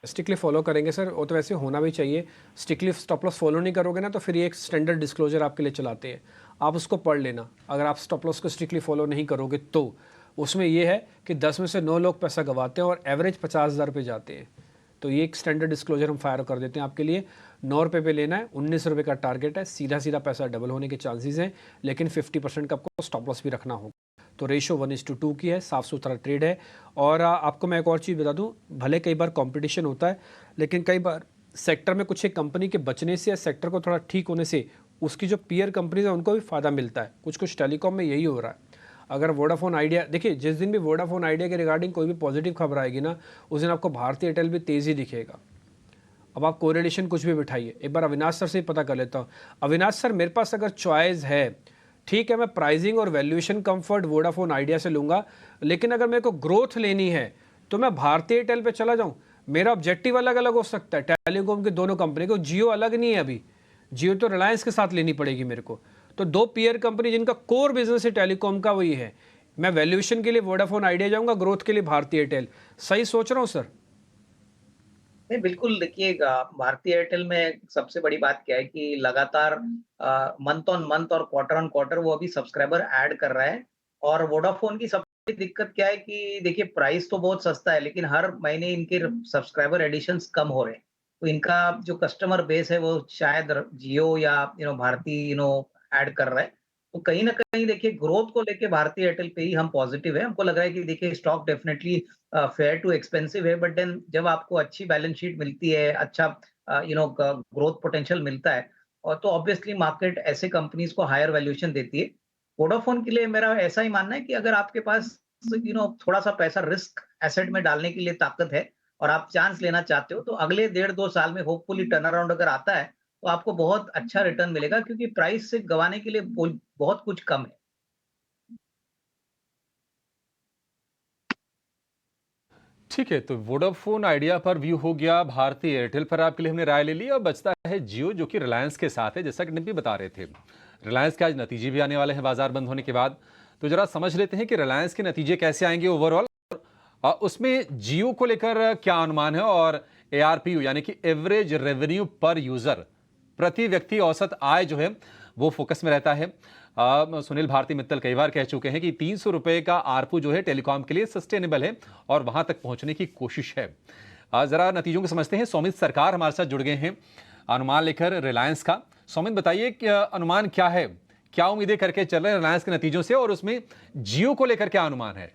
स्ट्रिक्टली फॉलो करेंगे सर, वो तो वैसे होना भी चाहिए। स्ट्रिक्टली स्टॉप लॉस फॉलो नहीं करोगे ना तो फिर ये एक स्टैंडर्ड डिस्क्लोजर आपके लिए चलाते हैं, आप उसको पढ़ लेना। अगर आप स्टॉप लॉस को स्ट्रिक्टली फॉलो नहीं करोगे तो उसमें ये है कि 10 में से 9 लोग पैसा गंवाते हैं और एवरेज 50,000 पे जाते हैं। तो ये एक स्टैंडर्ड डिस्क्लोजर हम फायर कर देते हैं आपके लिए। 9 रुपये पे लेना है, 19 रुपये का टारगेट है, सीधा सीधा पैसा डबल होने के चांसेस हैं, लेकिन 50% का आपको स्टॉप लॉस भी रखना होगा। तो रेशो 1:2 की है, साफ़ सुथरा ट्रेड है। और आपको मैं एक और चीज़ बता दूं, भले कई बार कंपटीशन होता है, लेकिन कई बार सेक्टर में कुछ एक कंपनी के बचने से या सेक्टर को थोड़ा ठीक होने से उसकी जो पीयर कंपनीज है उनको भी फ़ायदा मिलता है। कुछ टेलीकॉम में यही हो रहा है। अगर वोडाफोन आइडिया देखिए, जिस दिन भी वोडाफोन आइडिया के रिगार्डिंग कोई भी पॉजिटिव खबर आएगी ना, उस दिन आपको भारतीय एयरटेल भी तेज़ी दिखेगा। अब आप कोरिलेशन कुछ भी बिठाइए। एक बार अविनाश सर से ही पता कर लेता हूँ। अविनाश सर, मेरे पास अगर चॉइस है, ठीक है, मैं प्राइसिंग और वैल्यूएशन कंफर्ट वोडाफोन आइडिया से लूँगा, लेकिन अगर मेरे को ग्रोथ लेनी है तो मैं भारतीय एयरटेल पे चला जाऊँ। मेरा ऑब्जेक्टिव अलग अलग हो सकता है, टेलीकॉम की दोनों कंपनी को। जियो अलग नहीं है अभी, जियो तो रिलायंस के साथ लेनी पड़ेगी मेरे को। तो 2 पीयर कंपनी जिनका कोर बिजनेस है टेलीकॉम का, वही है। मैं वैल्यूएशन के लिए वोडाफोन आइडिया जाऊँगा, ग्रोथ के लिए भारतीय एयरटेल। सही सोच रहा हूँ सर? नहीं, बिल्कुल। देखिए, भारतीय एयरटेल में सबसे बड़ी बात क्या है कि लगातार मंथ ऑन मंथ और क्वार्टर ऑन क्वार्टर वो अभी सब्सक्राइबर ऐड कर रहा है। और वोडाफोन की सबसे बड़ी दिक्कत क्या है कि देखिए, प्राइस तो बहुत सस्ता है, लेकिन हर महीने इनके सब्सक्राइबर एडिशंस कम हो रहे हैं। तो इनका जो कस्टमर बेस है वो शायद जियो या भारती ऐड कर रहा है। तो कहीं ना कहीं देखिए, ग्रोथ को लेके भारतीय एयरटेल पे ही हम पॉजिटिव है। हमको लग रहा है कि देखिए, stock definitely fair too expensive है, बट देन जब आपको अच्छी बैलेंस शीट मिलती है, अच्छा ग्रोथ पोटेंशियल मिलता है, और तो ऑब्वियसली मार्केट ऐसे कंपनीज को हायर वैल्यूएशन देती है। वोडाफोन के लिए मेरा ऐसा ही मानना है कि अगर आपके पास थोड़ा सा पैसा रिस्क एसेट में डालने के लिए ताकत है और आप चांस लेना चाहते हो, तो अगले 1.5-2 साल में होपफुली टर्न अराउंड अगर आता है तो आपको बहुत अच्छा रिटर्न मिलेगा, क्योंकि प्राइस से गंवाने के लिए बहुत कुछ कम है। ठीक है, तो वोडाफोन आइडिया पर व्यू हो गया, भारतीय एयरटेल पर आपके लिए हमने राय ले ली। अब बचता है जियो, जो कि रिलायंस के साथ है, जैसा कि डिम्पी बता रहे थे। रिलायंस के आज नतीजे भी आने वाले हैं बाजार बंद होने के बाद, तो जरा समझ लेते हैं कि रिलायंस के नतीजे कैसे आएंगे ओवरऑल, और उसमें जियो को लेकर क्या अनुमान है, और ARPU यानी कि एवरेज रेवेन्यू पर यूजर, प्रति व्यक्ति औसत आय जो है वो फोकस में रहता है। सुनील भारती मित्तल कई बार कह चुके हैं कि 300 रुपए का आरपू जो है टेलीकॉम के लिए सस्टेनेबल है और वहां तक पहुंचने की कोशिश है। जरा नतीजों को समझते हैं। सौमित सरकार हमारे साथ जुड़ गए हैं अनुमान लेकर रिलायंस का। सौमित, बताइए कि अनुमान क्या है, क्या उम्मीदें करके चल रहे हैं रिलायंस के नतीजों से, और उसमें जियो को लेकर क्या अनुमान है?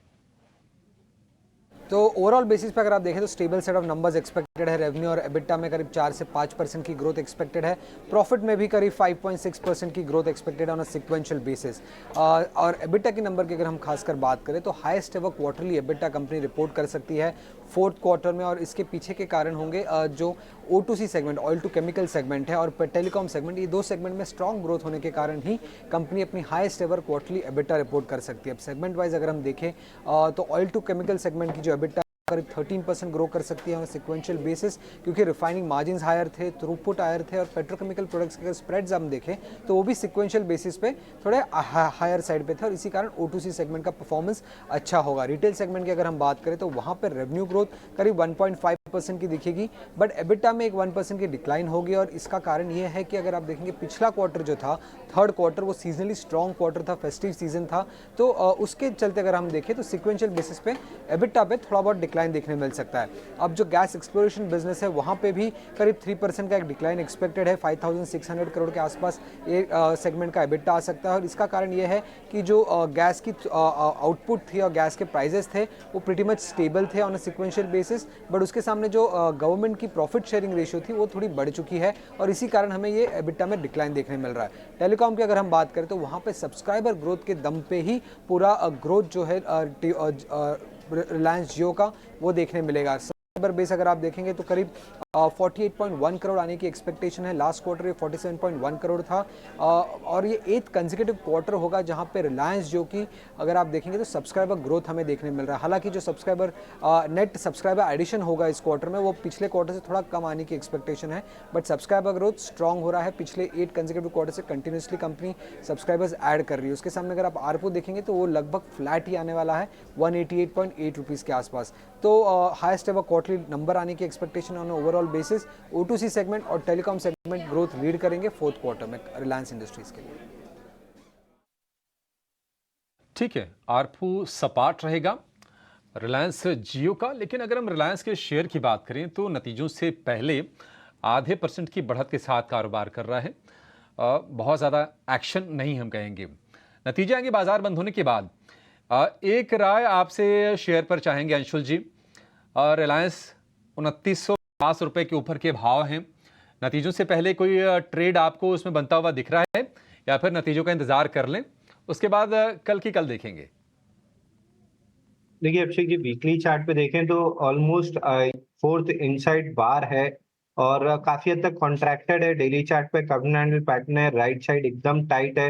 तो ओवरऑल बेसिस पे अगर आप देखें तो stable set of numbers expected है। रेवेन्यू और एबिटा में करीब 4 से 5% की ग्रोथ एक्सपेक्टेड है। प्रॉफिट में भी करीब 5.6% की ग्रोथ एक्सपेक्टेड है ऑन अ सिक्वेंशियल बेसिस। और एबिटा की नंबर की अगर हम खासकर बात करें तो highest ever quarterly EBITDA company report कर सकती है 4th क्वार्टर में, और इसके पीछे के कारण होंगे जो O2C segment, oil to chemical segment है, और टेलीकॉम सेगमेंट, ये 2 सेगमेंट में स्ट्रॉन्ग ग्रोथ होने के कारण ही कंपनी अपनी highest ever quarterly EBITDA report कर सकती है। अब सेगमेंट वाइज अगर हम देखें तो ऑयल टू केमिकल सेगमेंट की जो एबिटा करीब 13% ग्रो कर सकती है ऑन सिक्वेंशियल बेसिस, क्योंकि रिफाइनिंग मार्जिन्स हायर थे, थ्रूपुट हायर थे, और पेट्रोकेमिकल प्रोडक्ट्स के अगर स्प्रेड्स हम देखें तो वो भी सिक्वेंशियल बेसिस पे थोड़े हायर साइड पे थे, और इसी कारण O2C सेगमेंट का परफॉर्मेंस अच्छा होगा। रिटेल सेगमेंट की अगर हम बात करें तो वहाँ पर रेवेन्यू ग्रोथ करीब 1.5% की दिखेगी, बट एबिटा में एक 1% की डिक्लाइन होगी, और इसका कारण ये है कि अगर आप देखेंगे पिछला क्वार्टर जो था, थर्ड क्वार्टर, वो सीजनली स्ट्रॉन्ग क्वार्टर था, फेस्टिव सीजन था, तो उसके चलते अगर हम देखें तो सिक्वेंशियल बेसिस पे एबिटा पे थोड़ा बहुत डिक्लाइन देखने मिल सकता है। अब जो गैस एक्सप्लोरेशन बिजनेस है वहाँ पे भी करीब 3% का एक डिक्लाइन एक्सपेक्टेड है, 5600 करोड़ के आसपास ये सेगमेंट का एबिटा आ सकता है, और इसका कारण ये है कि जो गैस की आउटपुट थी और गैस के प्राइजेस थे वो प्रीटी मच स्टेबल थे on a sequential basis, but उसके सामने जो गवर्नमेंट की प्रॉफिट शेयरिंग रेशियो थी वो थोड़ी बढ़ चुकी है, और इसी कारण हमें ये एबिटा में डिक्लाइन देखने मिल रहा है। टेलीकॉम की अगर हम बात करें तो वहाँ पे सब्सक्राइबर ग्रोथ के दम पे ही पूरा ग्रोथ जो है रिलायंस जियो का वो देखने मिलेगा। सब्सक्राइबर बेस अगर आप देखेंगे तो करीब 48.1 करोड़ आने की एक्सपेक्टेशन है। लास्ट क्वार्टर ये 47.1 करोड़ था, और ये 8th कंसेक्यूटिव क्वार्टर होगा जहां पे रिलायंस जियो की अगर आप देखेंगे तो सब्सक्राइबर ग्रोथ हमें देखने मिल रहा है। हालांकि जो सब्सक्राइबर नेट सब्सक्राइबर एडिशन होगा इस क्वार्टर में वो पिछले क्वार्टर से थोड़ा कम आने की एक्सपेक्टेशन है, बट सब्सक्राइबर ग्रोथ स्ट्रॉन्ग हो रहा है। पिछले 8 कंसेक्यूटिव क्वार्टर से कंटिन्यूसली कंपनी सब्सक्राइबर्स ऐड कर रही है। उसके सामने अगर आप आरपू देखेंगे तो वो लगभग फ्लैट ही आने वाला है 188.8 रुपीज़ के आसपास। तो हाईएस्ट एवर क्वार्टरली नंबर आने की expectation on overall basis. O2C segment और टेलीकॉम सेगमेंट ग्रोथ लीड करेंगे फोर्थ क्वार्टर में रिलायंस इंडस्ट्रीज के लिए। ठीक है, आरपू सपाट रहेगा रिलायंस जियो का, लेकिन अगर हम रिलायंस के शेयर की बात करें तो नतीजों से पहले आधे % की बढ़त के साथ कारोबार कर रहा है। बहुत ज़्यादा एक्शन नहीं हम कहेंगे। नतीजे आएंगे बाजार बंद होने के बाद। एक राय आपसे शेयर पर चाहेंगे अंशुल जी। रिलायंस 2950 रुपए के ऊपर के भाव हैं। नतीजों से पहले कोई ट्रेड आपको उसमें बनता हुआ दिख रहा है, या फिर नतीजों का इंतजार कर लें, उसके बाद कल की कल देखेंगे? देखिए अभिषेक जी, वीकली चार्ट पे देखें तो ऑलमोस्ट 4th इनसाइड बार है, और काफी हद तक कॉन्ट्रैक्टेड है। डेली चार्ट पे कर्व हैंडल पैटर्न है, राइट साइड एकदम टाइट है।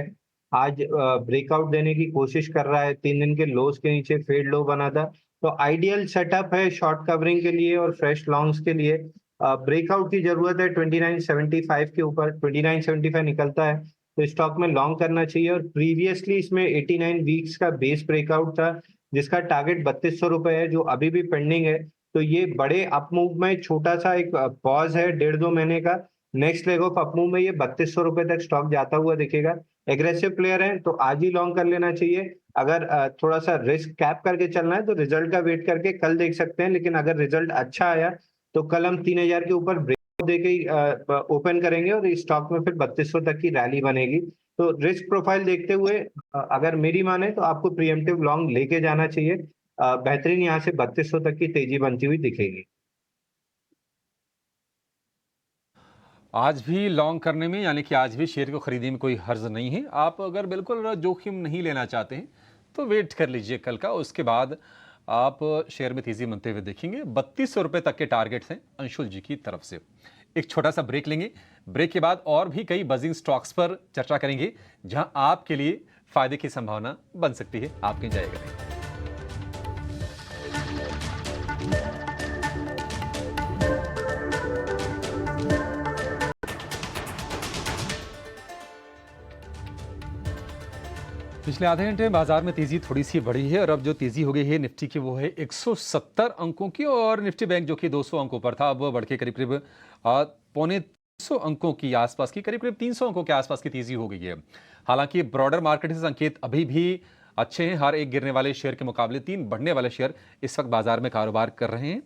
आज ब्रेकआउट देने की कोशिश कर रहा है, 3 दिन के लोज के नीचे फेड लो बना था, तो आइडियल सेटअप है शॉर्ट कवरिंग के लिए और फ्रेश लॉन्ग्स के लिए। ब्रेकआउट की जरूरत है 2975 के ऊपर। 2975 निकलता है तो स्टॉक में लॉन्ग करना चाहिए, और प्रीवियसली इसमें 89 वीक्स का बेस ब्रेकआउट था जिसका टारगेट 3200 रुपए है, जो अभी भी पेंडिंग है। तो ये बड़े अपमूव में छोटा सा एक पॉज है 1.5-2 महीने का। नेक्स्ट लेग ऑफ अपमूव में ये 3200 रुपए तक स्टॉक जाता हुआ दिखेगा। एग्रेसिव प्लेयर है तो आज ही लॉन्ग कर लेना चाहिए। अगर थोड़ा सा रिस्क कैप करके चलना है तो रिजल्ट का वेट करके कल देख सकते हैं, लेकिन अगर रिजल्ट अच्छा आया तो कल हम 3000 के ऊपर ब्रेक देके ही ओपन करेंगे, और इस स्टॉक में फिर 3200 तक की रैली बनेगी। तो रिस्क प्रोफाइल देखते हुए अगर मेरी माने तो आपको प्रीएम्प्टिव लॉन्ग लेके जाना चाहिए। बेहतरीन यहाँ से 3200 तक की तेजी बनती हुई दिखेगी। आज भी लॉन्ग करने में, यानी कि आज भी शेयर को खरीदने में कोई हर्ज नहीं है। आप अगर बिल्कुल जोखिम नहीं लेना चाहते हैं तो वेट कर लीजिए कल का, उसके बाद आप शेयर में तेजी बनते हुए देखेंगे। 3200 रुपये तक के टारगेट्स हैं अंशुल जी की तरफ से। एक छोटा सा ब्रेक लेंगे, ब्रेक के बाद और भी कई बजिंग स्टॉक्स पर चर्चा करेंगे जहां आपके लिए फायदे की संभावना बन सकती है। आप कहीं जाएगा नहीं। पिछले आधे घंटे में बाजार में तेजी थोड़ी सी बढ़ी है, और अब जो तेजी हो गई है निफ्टी की वो है 170 अंकों की, और निफ्टी बैंक जो कि 200 अंकों पर था अब बढ़ के करीब करीब 250 अंकों की आसपास की, करीब करीब 300 अंकों के आसपास की तेजी हो गई है। हालांकि ब्रॉडर मार्केट से संकेत अभी भी अच्छे हैं। हर एक गिरने वाले शेयर के मुकाबले 3 बढ़ने वाले शेयर इस वक्त बाजार में कारोबार कर रहे हैं,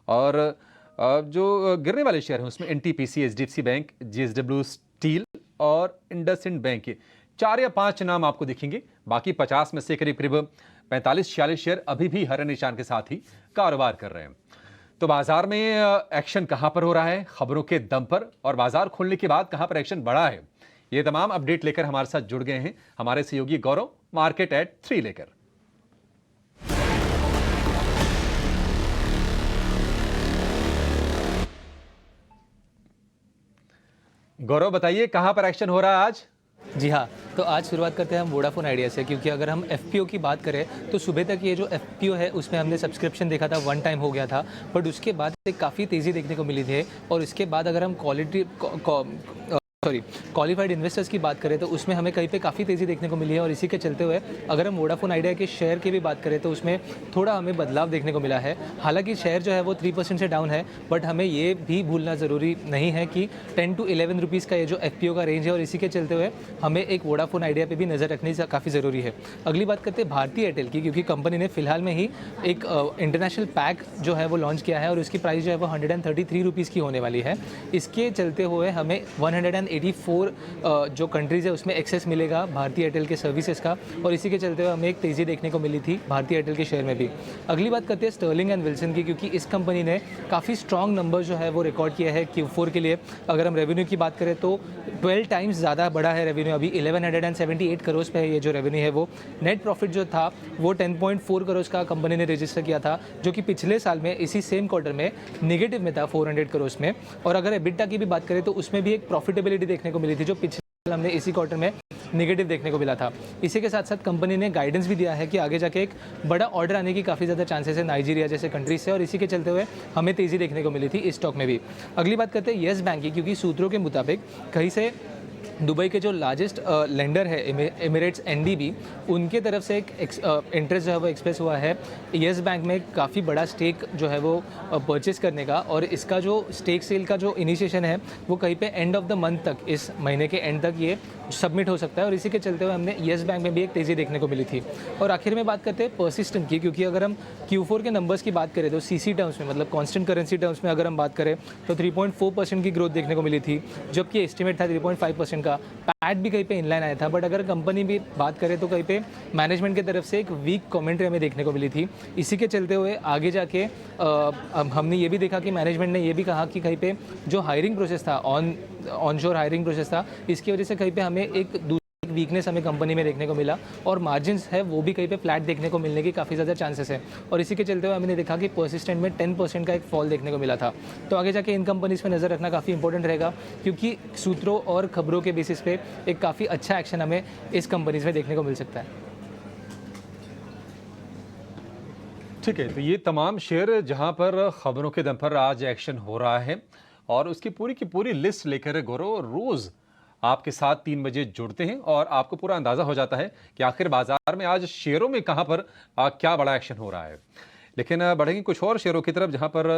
और जो गिरने वाले शेयर हैं उसमें NTPC, HDFC bank, JSW steel और इंडसइंड बैंक, 4 या 5 नाम आपको दिखेंगे। बाकी 50 में से करीब करीब 45-46 शेयर अभी भी हरे निशान के साथ ही कारोबार कर रहे हैं। तो बाजार में एक्शन कहां पर हो रहा है, खबरों के दम पर, और बाजार खोलने के बाद कहां पर एक्शन बढ़ा है, ये तमाम अपडेट लेकर हमारे साथ जुड़ गए हैं हमारे सहयोगी गौरव, मार्केट एट 3 लेकर। गौरव बताइए कहां पर एक्शन हो रहा है आज? जी हाँ, तो आज शुरुआत करते हैं हम वोडाफोन आइडिया से, क्योंकि अगर हम एफपीओ की बात करें तो सुबह तक ये जो एफपीओ है उसमें हमने सब्सक्रिप्शन देखा था, वन टाइम हो गया था, बट उसके बाद एक काफ़ी तेज़ी देखने को मिली थी। और इसके बाद अगर हम क्वालिफाइड इन्वेस्टर्स की बात करें तो उसमें हमें कहीं पे काफ़ी तेज़ी देखने को मिली है। और इसी के चलते हुए अगर हम वोडाफोन आइडिया के शेयर की भी बात करें तो उसमें थोड़ा हमें बदलाव देखने को मिला है। हालांकि शेयर जो है वो 3% से डाउन है, बट हमें ये भी भूलना ज़रूरी नहीं है कि 10 to 11 रुपीज़ का ये जो एफपीओ का रेंज है, और इसी के चलते हुए हमें एक वोडाफोन आइडिया पे भी नज़र रखनी काफ़ी ज़रूरी है। अगली बात करते हैं भारतीय एयरटेल की, क्योंकि कंपनी ने फिलहाल में ही एक इंटरनेशनल पैक जो है वो लॉन्च किया है और उसकी प्राइस जो है वो 133 रुपीज़ की होने वाली है। इसके चलते हुए हमें 184 जो कंट्रीज़ है उसमें एक्सेस मिलेगा भारतीय एयरटेल के सर्विसेज का, और इसी के चलते हुए हमें एक तेज़ी देखने को मिली थी भारतीय एयरटेल के शेयर में भी। अगली बात करते हैं स्टर्लिंग एंड विल्सन की, क्योंकि इस कंपनी ने काफ़ी स्ट्रॉन्ग नंबर जो है वो रिकॉर्ड किया है Q4 के लिए। अगर हम रेवेन्यू की बात करें तो 12 टाइम्स ज़्यादा बड़ा है रेवेन्यू, अभी 1178 करोड़ पे है ये जो रेवेन्यू है वो। नेट प्रॉफिट जो था वो 10.4 करोड़ का कंपनी ने रजिस्टर किया था, जो कि पिछले साल में इसी सेम क्वार्टर में नेगेटिव में था 400 करोड़ में। और अगर एबिटा की भी बात करें तो उसमें भी एक प्रॉफिटेबिलिटी देखने को मिली थी, जो पिछले साल हमने इसी क्वार्टर में नेगेटिव देखने को मिला था। इसी के साथ साथ कंपनी ने गाइडेंस भी दिया है कि आगे जाके एक बड़ा ऑर्डर आने की काफ़ी ज़्यादा चांसेस है नाइजीरिया जैसे कंट्रीज से, और इसी के चलते हुए हमें तेज़ी देखने को मिली थी इस स्टॉक में भी। अगली बात करते हैं येस बैंक की, क्योंकि सूत्रों के मुताबिक कहीं से दुबई के जो लार्जेस्ट लेंडर है एमिरेट्स एनडीबी, उनके तरफ से एक इंटरेस्ट जो है वो एक्सप्रेस हुआ है येस बैंक में काफ़ी बड़ा स्टेक जो है वो परचेस करने का, और इसका जो स्टेक सेल का जो इनिशिएशन है वो कहीं पे एंड ऑफ द मंथ तक, इस महीने के एंड तक ये सबमिट हो सकता है। और इसी के चलते हुए हमने येस बैंक में भी एक तेज़ी देखने को मिली थी। और आखिर में बात करते हैं परसिस्टेंट की, क्योंकि अगर हम Q4 के नंबर्स की बात करें तो सीसी टर्म्स में, मतलब कांस्टेंट करेंसी टर्म्स में अगर हम बात करें तो 3.4% की ग्रोथ देखने को मिली थी, जबकि एस्टिमेट था 3.5% का। पैट भी कहीं पे इनलाइन आया था, बट अगर कंपनी भी बात करें तो कहीं पे मैनेजमेंट की तरफ से एक वीक कमेंट्री हमें देखने को मिली थी। इसी के चलते हुए आगे जाके हमने ये भी देखा कि मैनेजमेंट ने ये भी कहा कि कहीं पे जो हायरिंग प्रोसेस था, ऑनशोर हायरिंग प्रोसेस था, इसकी वजह से कहीं पे हमें एक वीकनेस हमें कंपनी में देखने को मिला, और मार्जिन्स है वो भी कहीं पे फ्लैट देखने को मिलने की काफ़ी ज़्यादा चांसेस है। और इसी के चलते हुए हमने देखा कि परसिस्टेंट में 10% का एक फॉल देखने को मिला था। तो आगे जाके इन कंपनीज पे नज़र रखना काफ़ी इंपॉर्टेंट रहेगा, क्योंकि सूत्रों और खबरों के बेसिस पे एक काफ़ी अच्छा एक्शन हमें इस कंपनीज में देखने को मिल सकता है। ठीक है, तो ये तमाम शेयर जहां पर खबरों के दम पर आज एक्शन हो रहा है, और उसकी पूरी की पूरी लिस्ट लेकर गौरव रोज आपके साथ 3 बजे जुड़ते हैं, और आपको पूरा अंदाजा हो जाता है कि आखिर बाजार में आज शेयरों में कहां पर क्या बड़ा एक्शन हो रहा है। लेकिन बढ़ेंगे कुछ और शेयरों की तरफ जहां पर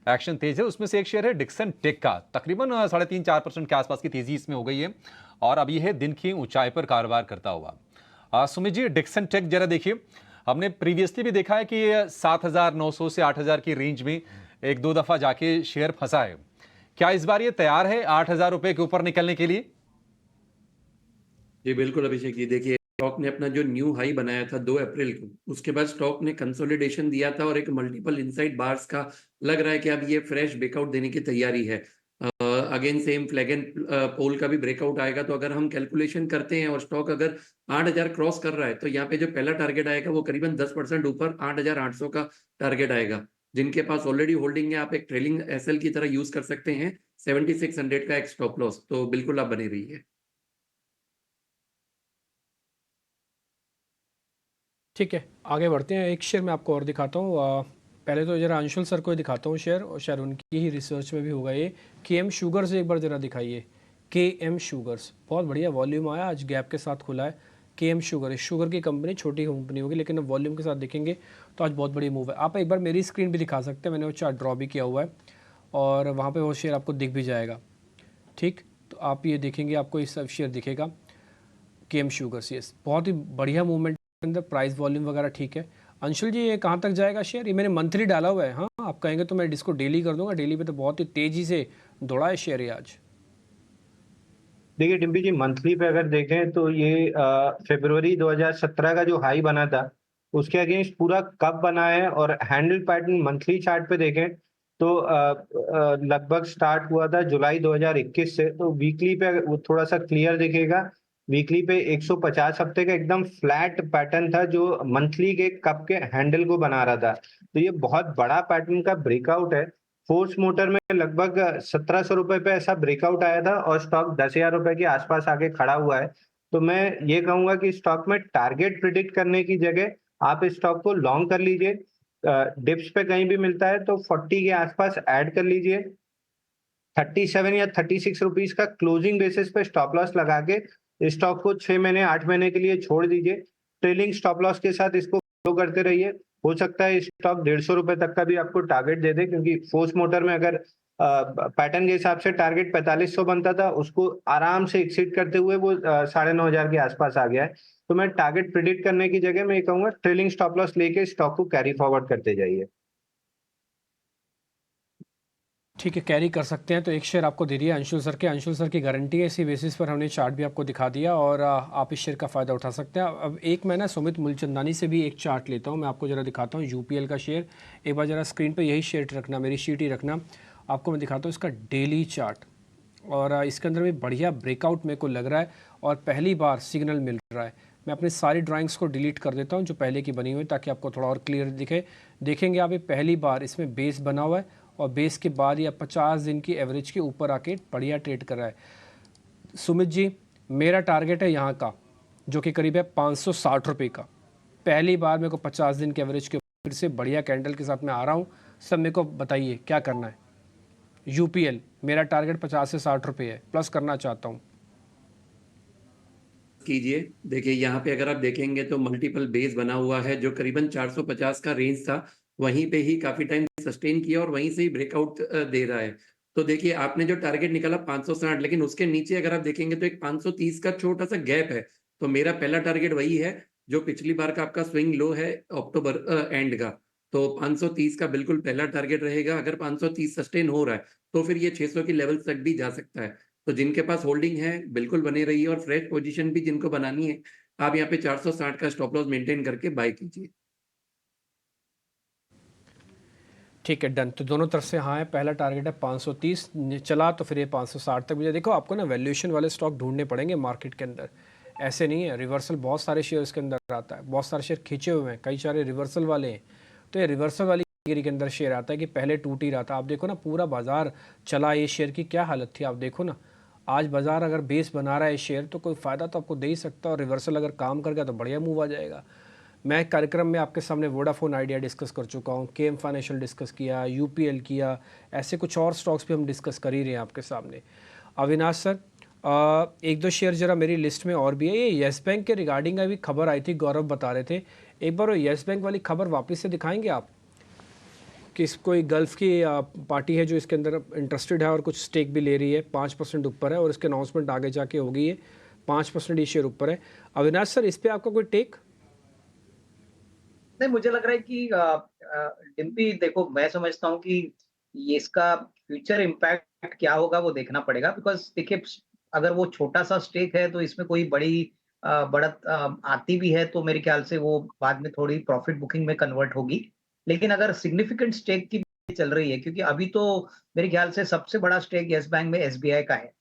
एक्शन तेज है। उसमें से एक शेयर है डिक्सन टेक का, तकरीबन 3.5-4% के आसपास की तेजी इसमें हो गई है, और अब यह है दिन की ऊंचाई पर कारोबार करता हुआ। सुमित जी, डिक्सन टेक जरा देखिए, हमने प्रीवियसली भी देखा है कि 7,900 से 8,000 की रेंज में एक दो दफा जाके शेयर फंसा है। क्या इस बार ये तैयार है 8,000 रुपए के ऊपर निकलने के लिए? जी बिल्कुल अभिषेक जी, देखिए स्टॉक ने अपना जो न्यू हाई बनाया था 2 अप्रैल को, उसके बाद स्टॉक ने कंसोलिडेशन दिया था और एक मल्टीपल इनसाइड बार्स का लग रहा है कि अब ये फ्रेश ब्रेकआउट देने की तैयारी है। Again same flag and pole का भी ब्रेकआउट आएगा, तो अगर हम कैलकुलेशन करते हैं और स्टॉक अगर 8,000 क्रॉस कर रहा है, तो यहाँ पे जो पहला टारगेट आएगा वो करीबन 10% ऊपर 8,800 का टारगेट आएगा। जिनके पास ऑलरेडी होल्डिंग है, आप एक ट्रेलिंग एसएल की तरह यूज कर सकते हैं 7600 का एक स्टॉप लॉस, तो बिल्कुल आप बने रहिए। ठीक है, आगे बढ़ते हैं। एक शेयर मैं आपको और दिखाता हूँ। पहले तो जरा अंशुल सर को ही दिखाता हूँ शेयर, और शायद उनकी ही रिसर्च में भी होगा ये। KM शुगर्स एक बार ज़रा दिखाइए। KM शुगर्स बहुत बढ़िया वॉल्यूम आया, आज गैप के साथ खुला है। KM शुगर, शुगर की कंपनी, छोटी कंपनी होगी, लेकिन वॉल्यूम के साथ देखेंगे तो आज बहुत बड़ी मूव है। आप एक बार मेरी स्क्रीन भी दिखा सकते हैं, मैंने वो चार्ट ड्रॉ भी किया हुआ है, और वहाँ पर वो शेयर आपको दिख भी जाएगा। ठीक, तो आप ये देखेंगे, आपको ये सब शेयर दिखेगा। KM शुगर्स, यस, बहुत ही बढ़िया मूवमेंट अंदर, प्राइस वॉल्यूम वगैरह ठीक है। अंशुल जी, ये कहाँ तक जाएगा शेयर? ये मैंने मंथली डाला हुआ है। हाँ, आप कहेंगे तो मैं इसको डेली कर दूंगा। डेली पे तो बहुत ही तेजी से दौड़ा है शेयर ये आज। देखिए डिम्पी जी, मंथली पे अगर देखें तो ये फरवरी 2017 का जो हाई बना था उसके अगेंस्ट पूरा कब बना है, और हैंडल पैटर्न मंथली चार्ट पे देखें तो लगभग स्टार्ट हुआ था जुलाई 2021 से। तो वीकली पे वो थोड़ा सा क्लियर दिखेगा। वीकली पे 150 हफ्ते का एकदम फ्लैट पैटर्न था जो मंथली के कप के हैंडल को बना रहा था। तो ये बहुत बड़ा पैटर्न का ब्रेकआउट है। फोर्स मोटर में लगभग 1,700 रुपए पे ऐसा ब्रेकआउट आया था और स्टॉक 10,000 रुपए के आसपास आके खड़ा हुआ है। तो मैं ये कहूंगा कि स्टॉक में टारगेट प्रिडिक्ट करने की जगह आप इस स्टॉक को लॉन्ग कर लीजिए। डिप्स पे कहीं भी मिलता है तो 40 के आसपास ऐड कर लीजिए। 37 या 36 रुपीज का क्लोजिंग बेसिस पे स्टॉप लॉस लगा के स्टॉक को 6 महीने 8 महीने के लिए छोड़ दीजिए। ट्रेलिंग स्टॉप लॉस के साथ इसको फॉलो करते रहिए। हो सकता है स्टॉक 150 रुपए तक का भी आपको टारगेट दे दे, क्योंकि फोर्स मोटर में अगर पैटर्न के हिसाब से टारगेट 4500 बनता था, उसको आराम से एक्सीड करते हुए वो 9500 के आसपास आ गया है। तो मैं टारगेट प्रिडिक्ट करने की जगह मैं ये कहूंगा ट्रेलिंग स्टॉप लॉस लेके स्टॉक को कैरी फॉरवर्ड करते जाइए। ठीक है, कैरी कर सकते हैं। तो एक शेयर आपको दे दिया अंशुल सर के। अंशुल सर की गारंटी है, इसी बेसिस पर हमने चार्ट भी आपको दिखा दिया और आप इस शेयर का फ़ायदा उठा सकते हैं। अब एक मैं ना सुमित मूलचंदानी से भी एक चार्ट लेता हूँ, मैं आपको ज़रा दिखाता हूँ यूपीएल का शेयर। एक बार ज़रा स्क्रीन पे यही शेयर रखना, मेरी शीट ही रखना। आपको मैं दिखाता हूँ इसका डेली चार्ट, और इसके अंदर भी बढ़िया ब्रेकआउट मेरे को लग रहा है और पहली बार सिग्नल मिल रहा है। मैं अपनी सारी ड्राइंग्स को डिलीट कर देता हूँ जो पहले की बनी हुई, ताकि आपको थोड़ा और क्लियर दिखे। देखेंगे आप, ये पहली बार इसमें बेस बना हुआ है और बेस के बाद ये 50 दिन की एवरेज के ऊपर आके बढ़िया ट्रेड कर रहा है। सुमित जी, मेरा टारगेट है यहाँ का, जो कि करीब है 560 रुपये का। पहली बार मेरे को 50 दिन के एवरेज के फिर से बढ़िया कैंडल के साथ मैं आ रहा हूँ। सब मेरे को बताइए क्या करना है। यूपीएल मेरा टारगेट 50 से 60 रुपये है, प्लस करना चाहता हूँ। कीजिए। देखिए यहाँ पे अगर आप देखेंगे तो मल्टीपल बेस बना हुआ है, जो करीबन 450 का रेंज था, वहीं पे ही काफी टाइम सस्टेन किया और वहीं से ही ब्रेकआउट दे रहा है। तो देखिए आपने जो टारगेट निकाला 560, लेकिन उसके नीचे अगर आप देखेंगे तो एक 530 का छोटा सा गैप है। तो मेरा पहला टारगेट वही है जो पिछली बार का आपका स्विंग लो है अक्टूबर एंड का। तो 530 का बिल्कुल पहला टारगेट रहेगा। अगर 530 सस्टेन हो रहा है तो फिर ये 600 की लेवल तक भी जा सकता है। तो जिनके पास होल्डिंग है बिल्कुल बने रहिए, और फ्रेश पोजीशन भी जिनको बनानी है, आप यहाँ पे 460 का स्टॉप लॉस मेंटेन करके बाय कीजिए। ठीक है, डन। तो दोनों तरफ से हाँ है। पहला टारगेट है 530 चला तो फिर ये 560 तक मुझे। देखो आपको ना वैल्यूएशन वाले स्टॉक ढूंढने पड़ेंगे मार्केट के अंदर, ऐसे नहीं है। रिवर्सल बहुत सारे शेयर के अंदर आता है, बहुत सारे शेयर खींचे हुए हैं, कई सारे रिवर्सल वाले हैं। तो ये रिवर्सल वाली कैटेगरी के अंदर शेयर आता है कि पहले टूट ही रहा था। आप देखो ना पूरा बाजार चला, ये शेयर की क्या हालत थी आप देखो ना। आज बाजार अगर बेस बना रहा है शेयर तो कोई फ़ायदा तो आपको दे ही सकता है, और रिवर्सल अगर काम कर गया तो बढ़िया मूव आ जाएगा। मैं कार्यक्रम में आपके सामने वोडाफोन आइडिया डिस्कस कर चुका हूँ, केएम फाइनेंशियल डिस्कस किया, यूपीएल किया, ऐसे कुछ और स्टॉक्स भी हम डिस्कस कर ही रहे हैं आपके सामने। अविनाश सर, एक दो शेयर जरा मेरी लिस्ट में और भी है। ये येस बैंक के रिगार्डिंग अभी खबर आई थी, गौरव बता रहे थे। एक बार वो येस बैंक वाली खबर वापस से दिखाएंगे आप, कि कोई गल्फ़ की पार्टी है जो इसके अंदर इंटरेस्टेड है और कुछ स्टेक भी ले रही है, 5% ऊपर है, और इसके अनाउंसमेंट आगे जाके होगी। ये 5% ये शेयर ऊपर है। अविनाश सर, इस पर आपका कोई टेक? नहीं, मुझे लग रहा है कि डिम्पी, देखो मैं समझता हूँ कि ये इसका फ्यूचर इम्पैक्ट क्या होगा वो देखना पड़ेगा। बिकॉज देखिए, अगर वो छोटा सा स्टेक है तो इसमें कोई बड़ी बढ़त आती भी है तो मेरे ख्याल से वो बाद में थोड़ी प्रॉफिट बुकिंग में कन्वर्ट होगी। लेकिन अगर सिग्निफिकेंट स्टेक की चल रही है, क्योंकि अभी तो मेरे ख्याल से सबसे बड़ा स्टेक यस बैंक में एसबीआई का है।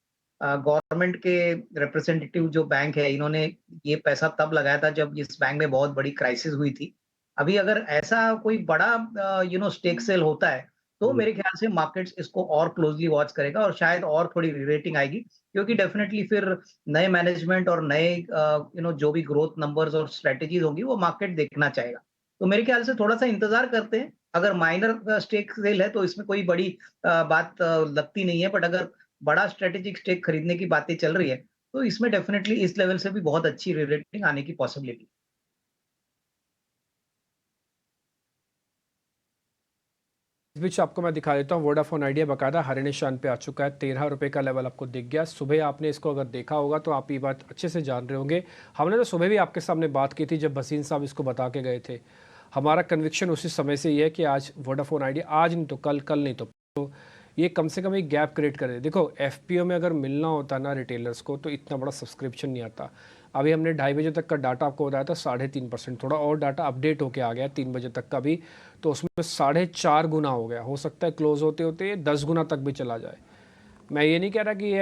गवर्नमेंट के रिप्रेजेंटेटिव जो बैंक है, इन्होंने ये पैसा तब लगाया था जब इस बैंक में बहुत बड़ी क्राइसिस हुई थी। अभी अगर ऐसा कोई बड़ा स्टेक सेल होता है तो मेरे ख्याल से मार्केट्स इसको और क्लोजली वॉच करेगा और शायद और थोड़ी रीरेटिंग आएगी, क्योंकि डेफिनेटली फिर नए मैनेजमेंट और नए जो भी ग्रोथ नंबर्स और स्ट्रेटेजीज होंगी वो मार्केट देखना चाहेगा। तो मेरे ख्याल से थोड़ा सा इंतजार करते हैं। अगर माइनर स्टेक सेल है तो इसमें कोई बड़ी बात लगती नहीं है, बट अगर बड़ा स्ट्रेटेजिक स्टेक खरीदने की बातें चल रही है तो इसमें डेफिनेटली इस लेवल से भी बहुत अच्छी रीरेटिंग आने की पॉसिबिलिटी। इस बीच आपको मैं दिखा देता हूँ वोडाफोन आइडिया बकायदा हरे निशान पे आ चुका है। 13 रुपये का लेवल आपको दिख गया। सुबह आपने इसको अगर देखा होगा तो आप ये बात अच्छे से जान रहे होंगे। हमने तो सुबह भी आपके सामने बात की थी जब भसीन साहब इसको बता के गए थे। हमारा कन्विक्शन उसी समय से ये है कि आज वोडाफोन आइडिया, आज नहीं तो कल, कल नहीं तो ये कम से कम एक गैप क्रिएट कर दे। देखो एफपीओ में अगर मिलना होता ना रिटेलर्स को तो इतना बड़ा सब्सक्रिप्शन नहीं आता। अभी हमने 2:30 बजे तक का डाटा आपको बताया था 3.5%, थोड़ा और डाटा अपडेट होके आ गया 3 बजे तक का भी, तो उसमें 4.5 गुना हो गया। हो सकता है क्लोज होते होते 10 गुना तक भी चला जाए। मैं ये नहीं कह रहा कि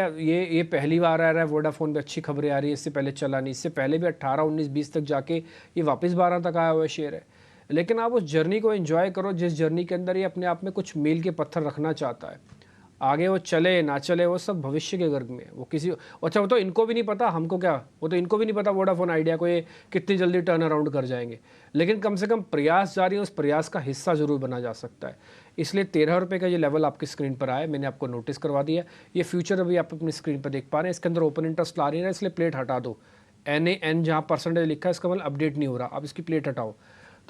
ये पहली बार आ रहा है वोडाफोन पे अच्छी खबरें आ रही है, इससे पहले चला नहीं, इससे पहले भी 18, 19, 20 तक जाके ये वापस 12 तक आया हुआ शेयर है। लेकिन आप उस जर्नी को एंजॉय करो जिस जर्नी के अंदर ये अपने आप में कुछ मील के पत्थर रखना चाहता है। आगे वो चले ना चले वो सब भविष्य के गर्ग में है। वो किसी अच्छा वो तो इनको भी नहीं पता, हमको क्या, वो तो इनको भी नहीं पता वोडाफोन आइडिया को ये कितनी जल्दी टर्न अराउंड कर जाएंगे, लेकिन कम से कम प्रयास जारी है, उस प्रयास का हिस्सा जरूर बना जा सकता है। इसलिए 13 रुपये का ये लेवल आपकी स्क्रीन पर आया, मैंने आपको नोटिस करवा दिया। ये फ्यूचर अभी आप अपनी स्क्रीन पर देख पा रहे हैं, इसके अंदर ओपन इंटरेस्ट ला रही है, इसलिए प्लेट हटा दो। NAN जहाँ परसेंटेज लिखा है इसका मतलब अपडेट नहीं हो रहा, आप इसकी प्लेट हटाओ,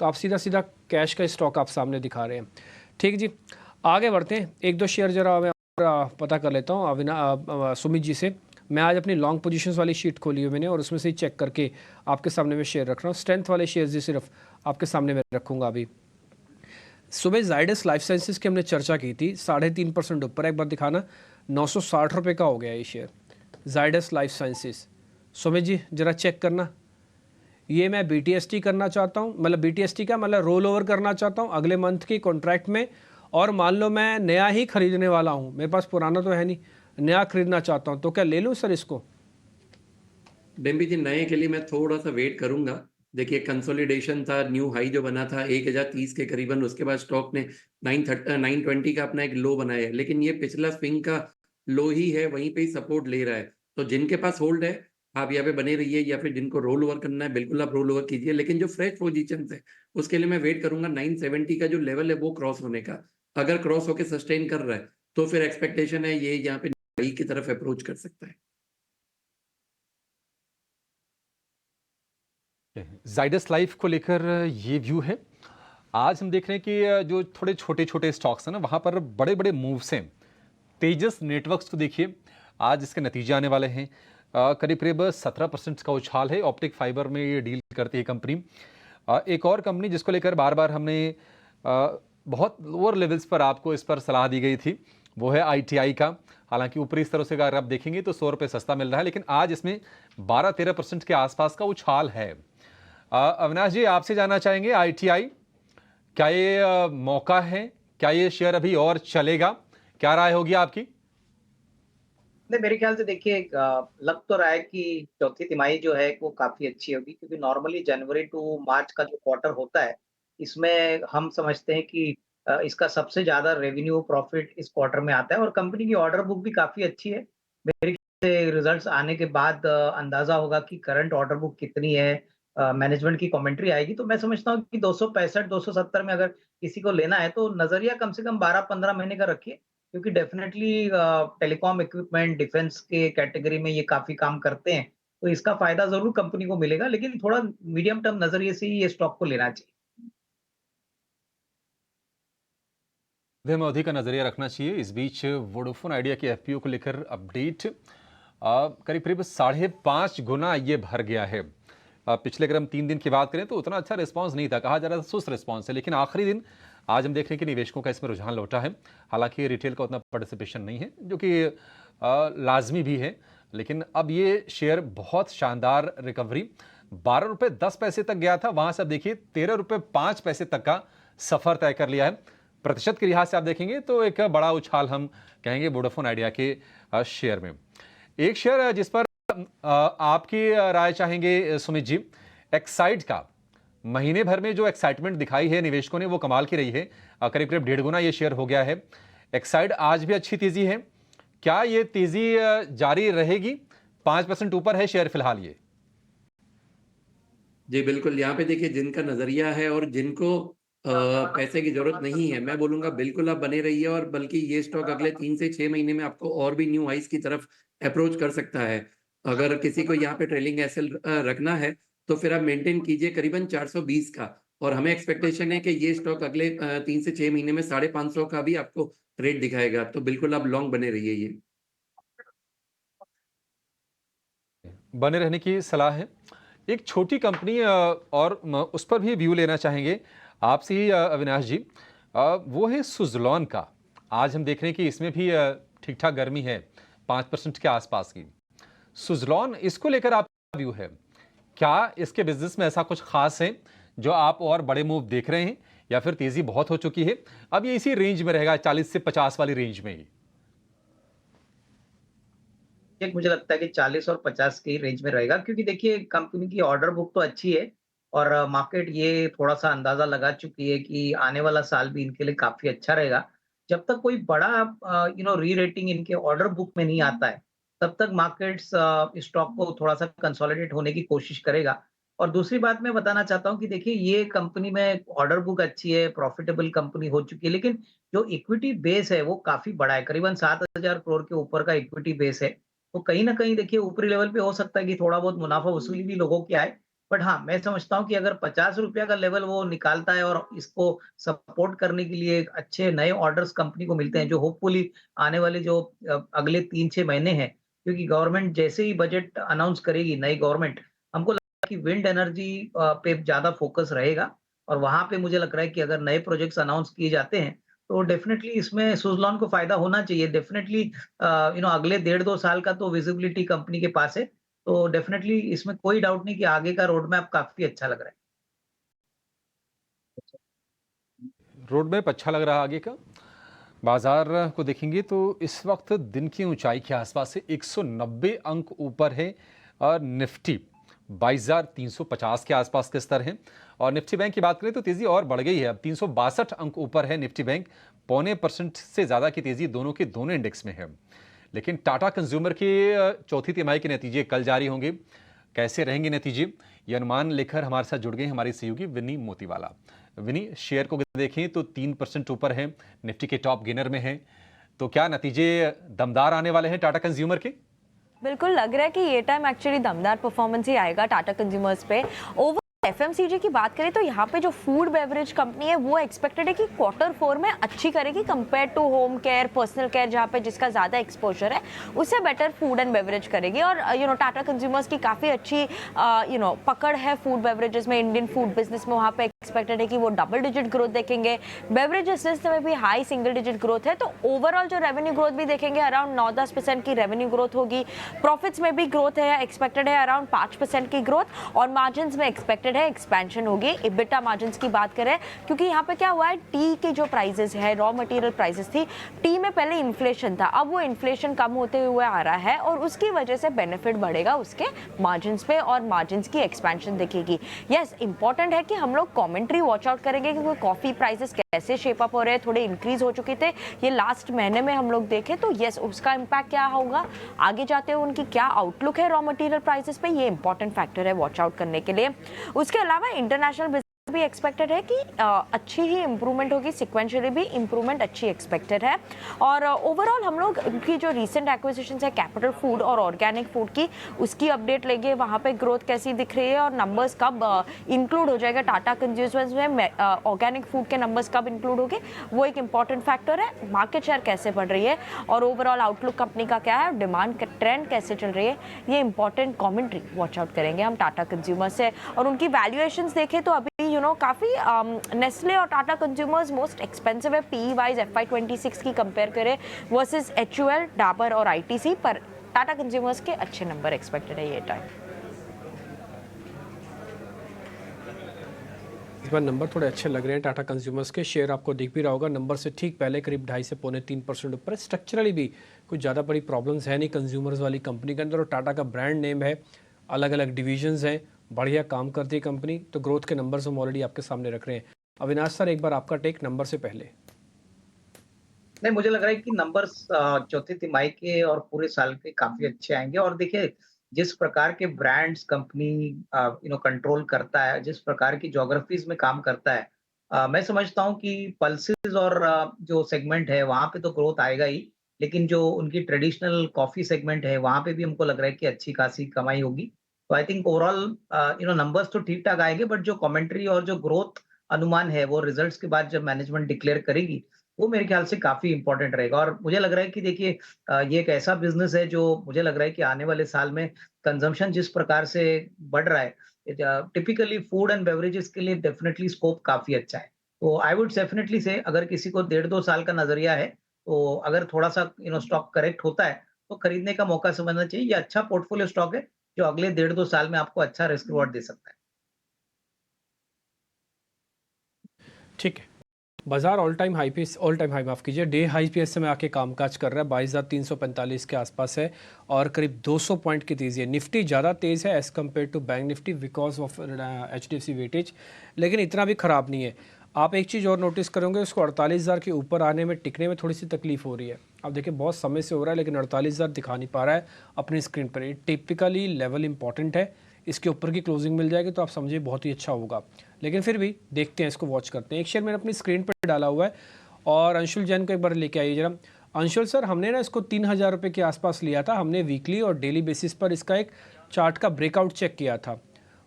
तो आप सीधा सीधा कैश का स्टॉक आप सामने दिखा रहे हैं। ठीक जी, आगे बढ़ते हैं। एक दो शेयर जरा मैं पता कर लेता हूँ सुमित जी से। मैं आज अपनी लॉन्ग पोजीशंस वाली शीट खोली हुई मैंने और उसमें से ही चेक करके आपके सामने मैं शेयर रख रहा हूँ। स्ट्रेंथ वाले शेयर जी सिर्फ आपके सामने मैं रखूँगा। अभी सुबह जाइडस लाइफ साइंसेज की हमने चर्चा की थी, 3.5% ऊपर, एक बार दिखाना, 960 रुपये का हो गया ये share Zydus life sciences. Sumit ji जरा चेक करना, ये मैं BTST करना चाहता हूँ, मतलब BTST का मतलब रोल ओवर करना चाहता हूँ अगले मंथ की कॉन्ट्रैक्ट में, और मान लो मैं नया ही खरीदने वाला हूँ, मेरे पास पुराना तो है नहीं, नया खरीदना चाहता हूँ, तो क्या ले लूँ सर इसको? डिम्पी जी, नए के लिए मैं थोड़ा सा वेट करूंगा। देखिए कंसोलिडेशन था, न्यू हाई जो बना था 1030 के करीबन, उसके बाद स्टॉक ने 920 का अपना एक लो बनाया है, लेकिन ये पिछला स्विंग का लो ही है, वहीं पे ही सपोर्ट ले रहा है। तो जिनके पास होल्ड है आप यहाँ पे बने रहिए, या फिर जिनको रोल ओवर करना है बिल्कुल आप रोल ओवर कीजिए, लेकिन जो फ्रेश पोजीशन है उसके लिए मैं वेट करूंगा 970 का जो लेवल है वो क्रॉस होने का। अगर क्रॉस होकर सस्टेन कर रहा है तो फिर एक्सपेक्टेशन है ये यहाँ पे हाई की तरफ अप्रोच कर सकता है। जाइडस लाइफ को लेकर ये व्यू है। आज हम देख रहे हैं कि जो थोड़े छोटे छोटे स्टॉक्स हैं ना, वहाँ पर बड़े बड़े मूव्स हैं। तेजस नेटवर्क्स को देखिए, आज इसके नतीजे आने वाले हैं। करीब करीब 17% का उछाल है। ऑप्टिक फाइबर में ये डील करती है कंपनी। एक और कंपनी जिसको लेकर बार बार हमने बहुत लोअर लेवल्स पर आपको इस पर सलाह दी गई थी, वो है ITI का। हालांकि ऊपरी स्तरों से अगर आप देखेंगे तो 100 रुपये सस्ता मिल रहा है, लेकिन आज इसमें 12-13% के आसपास का उछाल है। अविनाश जी, आपसे जानना चाहेंगे ITI, क्या ये मौका है? क्या ये शेयर अभी और चलेगा? क्या राय होगी आपकी? नहीं, मेरे ख्याल से देखिए लग तो रहा है कि चौथी तिमाही जो है वो काफी अच्छी होगी, क्योंकि नॉर्मली जनवरी टू मार्च का जो क्वार्टर होता है इसमें हम समझते हैं कि इसका सबसे ज्यादा रेवेन्यू प्रॉफिट इस क्वार्टर में आता है, और कंपनी की ऑर्डर बुक भी काफी अच्छी है। मेरे ख्याल से रिजल्ट्स आने के बाद अंदाजा होगा कि करंट ऑर्डर बुक कितनी है, मैनेजमेंट की कमेंट्री आएगी, तो मैं समझता हूँ कि 265-270 में अगर किसी को लेना है तो नजरिया कम से कम 12-15 महीने का रखिए, क्योंकि डेफिनेटली टेलीकॉम इक्विपमेंट डिफेंस के कैटेगरी में ये काफी काम करते हैं, तो इसका फायदा जरूर कंपनी को मिलेगा, लेकिन थोड़ा मीडियम टर्म नजरिए से ही ये स्टॉक को लेना चाहिए। हमें अवधि का नजरिया रखना चाहिए। इस बीच वोडाफोन आइडिया की FPO को लेकर अपडेट, करीब करीब 5.5 गुना ये भर गया है। पिछले अगर हम 3 दिन की बात करें तो उतना अच्छा रिस्पांस नहीं था, कहा जा रहा था सुस्त रिस्पांस है, लेकिन आखिरी दिन आज हम देख रहे हैं कि निवेशकों का इसमें रुझान लौटा है। हालांकि रिटेल का उतना पार्टिसिपेशन नहीं है, जो कि लाजमी भी है, लेकिन अब ये शेयर बहुत शानदार रिकवरी, 12 रुपये 10 पैसे तक गया था, वहां से अब देखिए 13 रुपये 5 पैसे तक का सफर तय कर लिया है। प्रतिशत के लिहाज से आप देखेंगे तो एक बड़ा उछाल हम कहेंगे वोडाफोन आइडिया के शेयर में। एक शेयर जिस पर आपकी राय चाहेंगे सुमित जी, एक्साइड का महीने भर में जो एक्साइटमेंट दिखाई है निवेशकों ने वो कमाल की रही है। करीब करीब 1.5 गुना ये शेयर हो गया है। एक्साइड आज भी अच्छी तेजी है, क्या ये तेजी जारी रहेगी? 5% ऊपर है शेयर फिलहाल ये। जी बिल्कुल, यहाँ पे देखिए जिनका नजरिया है और जिनको पैसे की जरूरत नहीं है, मैं बोलूंगा बिल्कुल आप बने रहिए, और बल्कि ये स्टॉक अगले 3 से 6 महीने में आपको और भी न्यू हाइस की तरफ अप्रोच कर सकता है। अगर किसी को यहाँ पे ट्रेलिंग एसएल रखना है तो फिर आप मेंटेन कीजिए करीबन 420 का, और हमें एक्सपेक्टेशन है कि ये स्टॉक अगले 3 से 6 महीने में 550 का भी आपको रेट दिखाएगा, तो बिल्कुल आप लॉन्ग बने रहिए। ये बने रहने की सलाह है। एक छोटी कंपनी और उस पर भी व्यू लेना चाहेंगे आपसे ही अविनाश जी, वो है सुज़लॉन का। आज हम देख रहे हैं कि इसमें भी ठीक ठाक गर्मी है, 5% के आसपास की। सुज़लॉन, इसको लेकर आपका व्यू है, क्या इसके बिजनेस में ऐसा कुछ खास है जो आप और बड़े मूव देख रहे हैं, या फिर तेजी बहुत हो चुकी है, अब ये इसी रेंज में रहेगा 40 से 50 वाली रेंज में ही? एक मुझे लगता है कि 40 और 50 की रेंज में रहेगा, क्योंकि देखिए कंपनी की ऑर्डर बुक तो अच्छी है, और मार्केट ये थोड़ा सा अंदाजा लगा चुकी है कि आने वाला साल भी इनके लिए काफी अच्छा रहेगा। जब तक कोई बड़ा री रेटिंग इनके ऑर्डर बुक में नहीं आता है, तब तक मार्केट्स स्टॉक को थोड़ा सा कंसोलिडेट होने की कोशिश करेगा। और दूसरी बात मैं बताना चाहता हूँ कि देखिए ये कंपनी में ऑर्डर बुक अच्छी है, प्रॉफिटेबल कंपनी हो चुकी है, लेकिन जो इक्विटी बेस है वो काफ़ी बड़ा है, करीबन 7,000 करोड़ के ऊपर का इक्विटी बेस है। तो कहीं न कहीं देखिए ऊपरी लेवल पे हो सकता है कि थोड़ा बहुत मुनाफ़ा वसूली भी लोगों की आए। बट हाँ, मैं समझता हूँ कि अगर ₹50 का लेवल वो निकालता है और इसको सपोर्ट करने के लिए एक अच्छे नए ऑर्डर्स कंपनी को मिलते हैं, जो होपफुली आने वाले जो अगले 3-6 महीने हैं, क्योंकि गवर्नमेंट जैसे ही बजट अनाउंस करेगी नई गवर्नमेंट, हमको कि विंड एनर्जी पे ज़्यादा फोकस रहेगा और वहाँ पे मुझे लग रहा है कि अगर नए प्रोजेक्ट्स अनाउंस किए जाते हैं, तो डेफिनिटली इसमें सुज़लॉन को फ़ायदा होना चाहिए। डेफिनिटली अगले 1.5-2 साल का तो विज़िबिलिटी कंपनी के पास है, तो डेफिनिटली इसमें कोई डाउट नहीं कि आगे का रोड मैप काफ़ी अच्छा लग रहा है। रोड मैप अच्छा लग रहा है आगे का। बाजार को देखेंगे तो इस वक्त दिन की ऊंचाई के आसपास से 190 अंक ऊपर है और निफ्टी 22,350 के आसपास के स्तर हैं। और निफ्टी बैंक की बात करें तो तेजी और बढ़ गई है, अब 362 अंक ऊपर है निफ्टी बैंक, 0.25% से ज़्यादा की तेजी दोनों के दोनों इंडेक्स में है। लेकिन टाटा कंज्यूमर के चौथी तिमाही के नतीजे कल जारी होंगे, कैसे रहेंगे नतीजे, ये अनुमान लेकर हमारे साथ जुड़ गए हमारी सहयोगी विनी मोतीवाला। विनी, शेयर को देखें तो 3% ऊपर है, निफ्टी के टॉप गेनर में है, तो क्या नतीजे दमदार आने वाले हैं टाटा कंज्यूमर के? बिल्कुल लग रहा है कि ये टाइम एक्चुअली दमदार परफॉर्मेंस ही आएगा टाटा कंज्यूमर्स पे। ओवर एफएमसीजी की बात करें तो यहाँ पे जो फूड बेवरेज कंपनी है वो एक्सपेक्टेड है कि Q4 में अच्छी करेगी compare to home care, personal care, जहाँ पे जिसका ज़्यादा एक्सपोजर है उससे बेटर फूड एंड बेवरेज करेगी। और टाटा कंज्यूमर्स की काफ़ी अच्छी पकड़ है फूड बेवरेजेस में, इंडियन फूड बिजनेस में, वहाँ पे एक्सपेक्टेड है कि वो डबल डिजिट ग्रोथ देखेंगे। बेवरेजेस में भी हाई सिंगल डिजिट ग्रोथ है, तो ओवरऑल जो रेवेन्यू ग्रोथ भी देखेंगे अराउंड 9-10% की रेवेन्यू ग्रोथ होगी। प्रॉफिट्स में भी ग्रोथ है, एक्सपेक्टेड है अराउंड 5% की ग्रोथ, और मार्जिन में एक्सपेक्टेड है एक्सपेंशन होगी। इबिटा मार्जिन की बात करें, क्योंकि यहाँ पे क्या हुआ है, टी के जो प्राइसेस है, रॉ मटेरियल प्राइसेस थी, टी में पहले इन्फ्लेशन था, अब वो इन्फ्लेशन कम होते हुए आ रहा है और उसकी वजह से बेनिफिट बढ़ेगा उसके मार्जिन पे और मार्जिन की एक्सपेंशन दिखेगी। यस, इंपॉर्टेंट है कि हम लोग कमेंट्री वॉच आउट करेंगे कि कॉफी प्राइसेस कैसे शेप अप हो रहे हैं, थोड़े इंक्रीज हो चुके थे ये लास्ट महीने में हम लोग देखें तो यस, उसका इम्पैक्ट क्या होगा आगे जाते हुए, उनकी क्या आउटलुक है रॉ मटेरियल प्राइसेस पे, ये इंपॉर्टेंट फैक्टर है वॉच आउट करने के लिए। उसके अलावा इंटरनेशनल भी एक्सपेक्टेड है कि अच्छी ही इंप्रूवमेंट होगी, सिक्वेंशियली भी इंप्रूवमेंट अच्छी एक्सपेक्टेड है। और ओवरऑल हम लोग की जो रीसेंट एक्विजिशंस है कैपिटल फूड और ऑर्गेनिक फूड की, उसकी अपडेट लेंगे, वहाँ पे ग्रोथ कैसी दिख रही है और नंबर्स कब इंक्लूड हो जाएगा टाटा कंज्यूमर्स में, ऑर्गेनिक फूड के नंबर्स कब इंक्लूड होंगे, वो एक इंपॉर्टेंट फैक्टर है। मार्केट शेयर कैसे बढ़ रही है और ओवरऑल आउटलुक कंपनी का क्या है, डिमांड ट्रेंड कैसे चल रही है, ये इंपॉर्टेंट कॉमेंट्री वॉच आउट करेंगे हम टाटा कंज्यूमर से। और उनकी वैल्यूएशंस देखें तो अभी काफ़ी नेस्ले और टाटा कंज्यूमर्स मोस्ट एक्सपेंसिव है पी वाइज FY26 की कंपेयर करें वर्सेस HUL, डाबर और ITC, पर टाटा कंज्यूमर्स के अच्छे नंबर एक्सपेक्टेड है ये टाइम। इस बार नंबर थोड़े अच्छे लग रहे हैं टाटा कंज्यूमर्स के। शेयर आपको दिख भी रहा होगा, नंबर से ठीक पहले करीब 2.5 से 3% ऊपर। स्ट्रक्चरली भी कुछ ज़्यादा बड़ी प्रॉब्लम्स है नहीं कंज्यूमर्स वाली कंपनी के अंदर, और टाटा का ब्रांड नेम है, अलग अलग डिविजन्स हैं, बढ़िया काम करती है कंपनी, तो ग्रोथ के नंबर्स हम ऑलरेडी आपके सामने रख रहे हैं। अविनाश सर, एक बार आपका टेक नंबर से पहले। नहीं, मुझे लग रहा है कि नंबर्स चौथी तिमाही के और पूरे साल के काफी अच्छे आएंगे। और देखिए जिस प्रकार के ब्रांड्स कंपनी कंट्रोल करता है, जिस प्रकार की ज्योग्राफीज में काम करता है, मैं समझता हूं कि पल्सेस और जो सेगमेंट है वहां पे तो ग्रोथ आएगा ही, लेकिन जो उनकी ट्रेडिशनल कॉफी सेगमेंट है वहां पे भी हमको लग रहा है कि अच्छी खासी कमाई होगी। तो आई थिंक ओवरऑल नंबर्स तो ठीक ठाक आएंगे, बट जो कमेंट्री और जो ग्रोथ अनुमान है वो रिजल्ट्स के बाद जब मैनेजमेंट डिक्लेयर करेगी, वो मेरे ख्याल से काफी इंपॉर्टेंट रहेगा। और मुझे लग रहा है कि देखिए ये एक ऐसा बिजनेस है जो मुझे लग रहा है कि आने वाले साल में कंजम्पशन जिस प्रकार से बढ़ रहा है, टिपिकली फूड एंड बेवरेजेस के लिए डेफिनेटली स्कोप काफी अच्छा है। तो आई वुड डेफिनेटली से अगर किसी को 1.5-2 साल का नजरिया है, तो अगर थोड़ा सा स्टॉक करेक्ट होता है तो खरीदने का मौका समझना चाहिए। ये अच्छा पोर्टफोलियो स्टॉक है जो अगले 1.5-2 साल में आपको अच्छा रिस्क रिवॉर्ड दे सकता है। ठीक है, बाजार ऑल टाइम हाई माफ कीजिए, डे हाई पे इस समय आके कामकाज कर रहा है, 22,345 के आसपास है और करीब 200 पॉइंट की तेज़ी है। निफ्टी ज़्यादा तेज़ है as compare to bank Nifty because of HDFC weightage, लेकिन इतना भी ख़राब नहीं है। आप एक चीज़ और नोटिस करोगे, उसको 48,000 के ऊपर आने में, टिकने में थोड़ी सी तकलीफ हो रही है। अब देखिए बहुत समय से हो रहा है, लेकिन 48,000 दिखा नहीं पा रहा है अपनी स्क्रीन पर। ये टिपिकली लेवल इंपॉर्टेंट है, इसके ऊपर की क्लोजिंग मिल जाएगी तो आप समझिए बहुत ही अच्छा होगा। लेकिन फिर भी देखते हैं, इसको वॉच करते हैं। एक शेयर मैंने अपनी स्क्रीन पर डाला हुआ है और अंशुल जैन को एक बार लेके आइए जरा। अंशुल सर, हमने ना इसको 3,000 रुपये के आसपास लिया था। हमने वीकली और डेली बेसिस पर इसका एक चार्ट का ब्रेकआउट चेक किया था।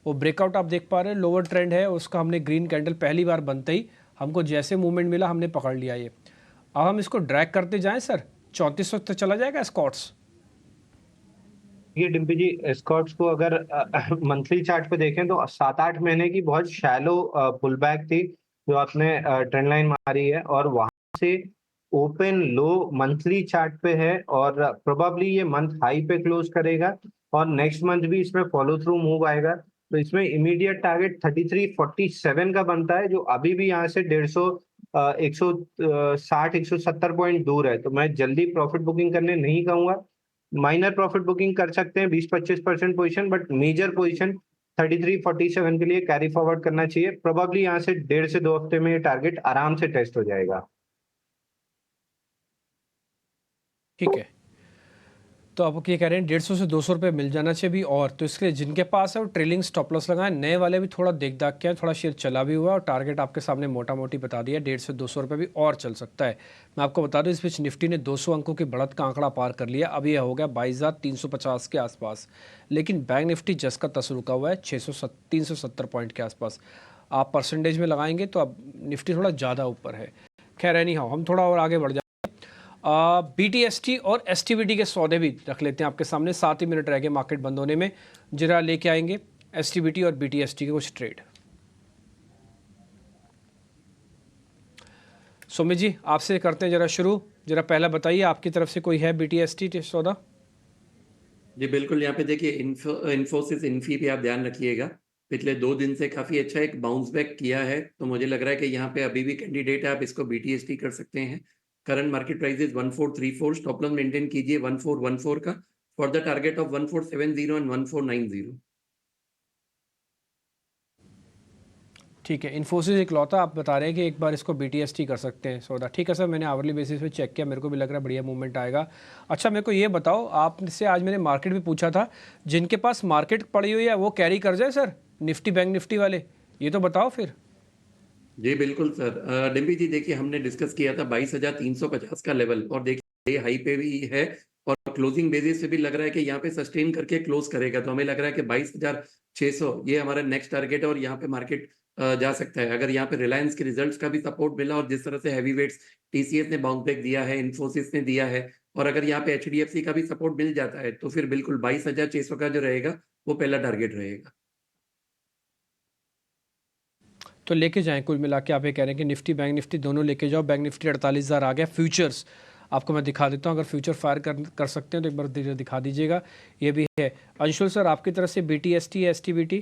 वो ब्रेकआउट आप देख पा रहे हैं, लोअर ट्रेंड है उसका। हमने ग्रीन कैंडल पहली बार बनते ही हमको जैसे मूवमेंट मिला हमने पकड़ लिया ये। अब हम इसको ड्रैग करते जाएं सर, 3400 तक चला जाएगा स्कॉट्स। ये डिम्पी जी, स्कॉट्स को अगर मंथली चार्ट पे देखें तो 7-8 महीने की बहुत शैलो पुल बैक थी जो आपने ट्रेंड लाइन मारी है, और वहां से ओपन लो मंथली चार्ट पे है और प्रोबेबली ये मंथ हाई पे क्लोज करेगा और नेक्स्ट मंथ भी इसमें फॉलो थ्रू मूव आएगा। तो इसमें इमीडिएट टारगेट 3347 का बनता है, जो अभी भी यहाँ से 160-170 पॉइंट दूर है। तो मैं जल्दी प्रॉफिट बुकिंग करने नहीं कहूंगा। माइनर प्रॉफिट बुकिंग कर सकते हैं 20-25% पोजीशन, बट मेजर पोजीशन 3347 के लिए कैरी फॉरवर्ड करना चाहिए। प्रोबेबली यहाँ से 1.5 से 2 हफ्ते में ये टारगेट आराम से टेस्ट हो जाएगा। ठीक है, तो आप ये कह रहे हैं 150 से 200 रुपये मिल जाना चाहिए भी। और तो इसके लिए जिनके पास है वो ट्रेलिंग स्टॉप लॉस लगाएं। नए वाले भी थोड़ा देख दाख के हैं, थोड़ा शेयर चला भी हुआ और टारगेट आपके सामने मोटा मोटी बता दिया, 150 से 200 रुपये भी और चल सकता है। मैं आपको बता दूं, इस बीच निफ्टी ने 200 अंकों की बढ़त का आंकड़ा पार कर लिया। अभी यह हो गया 22,350 के आसपास। लेकिन बैंक निफ्टी जस का तस रुका हुआ है 370 पॉइंट के आसपास। आप परसेंटेज में लगाएंगे तो अब निफ्टी थोड़ा ज़्यादा ऊपर है। खैर एनी हाउ, हम थोड़ा और आगे बढ़ जाए। BTST और STBT के सौदे भी रख लेते हैं आपके सामने। 7 ही मिनट रह गए मार्केट बंद होने में। जरा लेके आएंगे STBT और BTST के कुछ ट्रेड। सुमित जी, आपसे करते हैं जरा शुरू। जरा पहला बताइए, आपकी तरफ से कोई है BTST सौदा? जी बिल्कुल, यहाँ पे देखिए इन्फोसिस इन्फी पे आप ध्यान रखिएगा। पिछले 2 दिन से काफी अच्छा एक बाउंस बैक किया है, तो मुझे लग रहा है कि यहाँ पे अभी भी कैंडिडेट है, आप इसको BTST कर सकते हैं। Current market price is 1434, stop loss maintain कीजिए 1414 का for the target of 1470 and 1490। ठीक है, इन्फोसिस इकलौता आप बता रहे हैं कि एक बार इसको BTST कर सकते हैं सौदा। ठीक है सर, मैंने आवरली बेसिस पे चेक किया, मेरे को भी लग रहा है बढ़िया मूवमेंट आएगा। अच्छा, मेरे को ये बताओ, आपसे आज मैंने मार्केट भी पूछा था, जिनके पास मार्केट पड़ी हुई है वो कैरी कर जाए सर, निफ्टी बैंक निफ्टी वाले, ये तो बताओ फिर। जी बिल्कुल सर। डिम्पी जी देखिए, हमने डिस्कस किया था 22,350 का लेवल, और देखिए हाई पे भी है और क्लोजिंग बेसिस पे भी लग रहा है कि यहाँ पे सस्टेन करके क्लोज करेगा। तो हमें लग रहा है कि 22,600 ये हमारा नेक्स्ट टारगेट है और यहाँ पे मार्केट जा सकता है। अगर यहाँ पे रिलायंस के रिजल्ट्स का भी सपोर्ट मिला और जिस तरह से हैवी वेट्स TCS ने बाउंस बैक दिया है, इन्फोसिस ने दिया है, और अगर यहाँ पे HDFC का भी सपोर्ट मिल जाता है, तो फिर बिल्कुल 22,600 का जो रहेगा वो पहला टारगेट रहेगा। तो लेके जाएं, कुल मिला के आप ये कह रहे हैं कि निफ्टी बैंक निफ्टी दोनों लेके जाओ। बैंक निफ्टी 48,000 आ गया। फ्यूचर्स आपको मैं दिखा देता हूं, अगर फ्यूचर फायर कर सकते हैं तो एक बार दिखा दीजिएगा। ये भी है। अंशुल सर, आपकी तरफ से BTST STBT?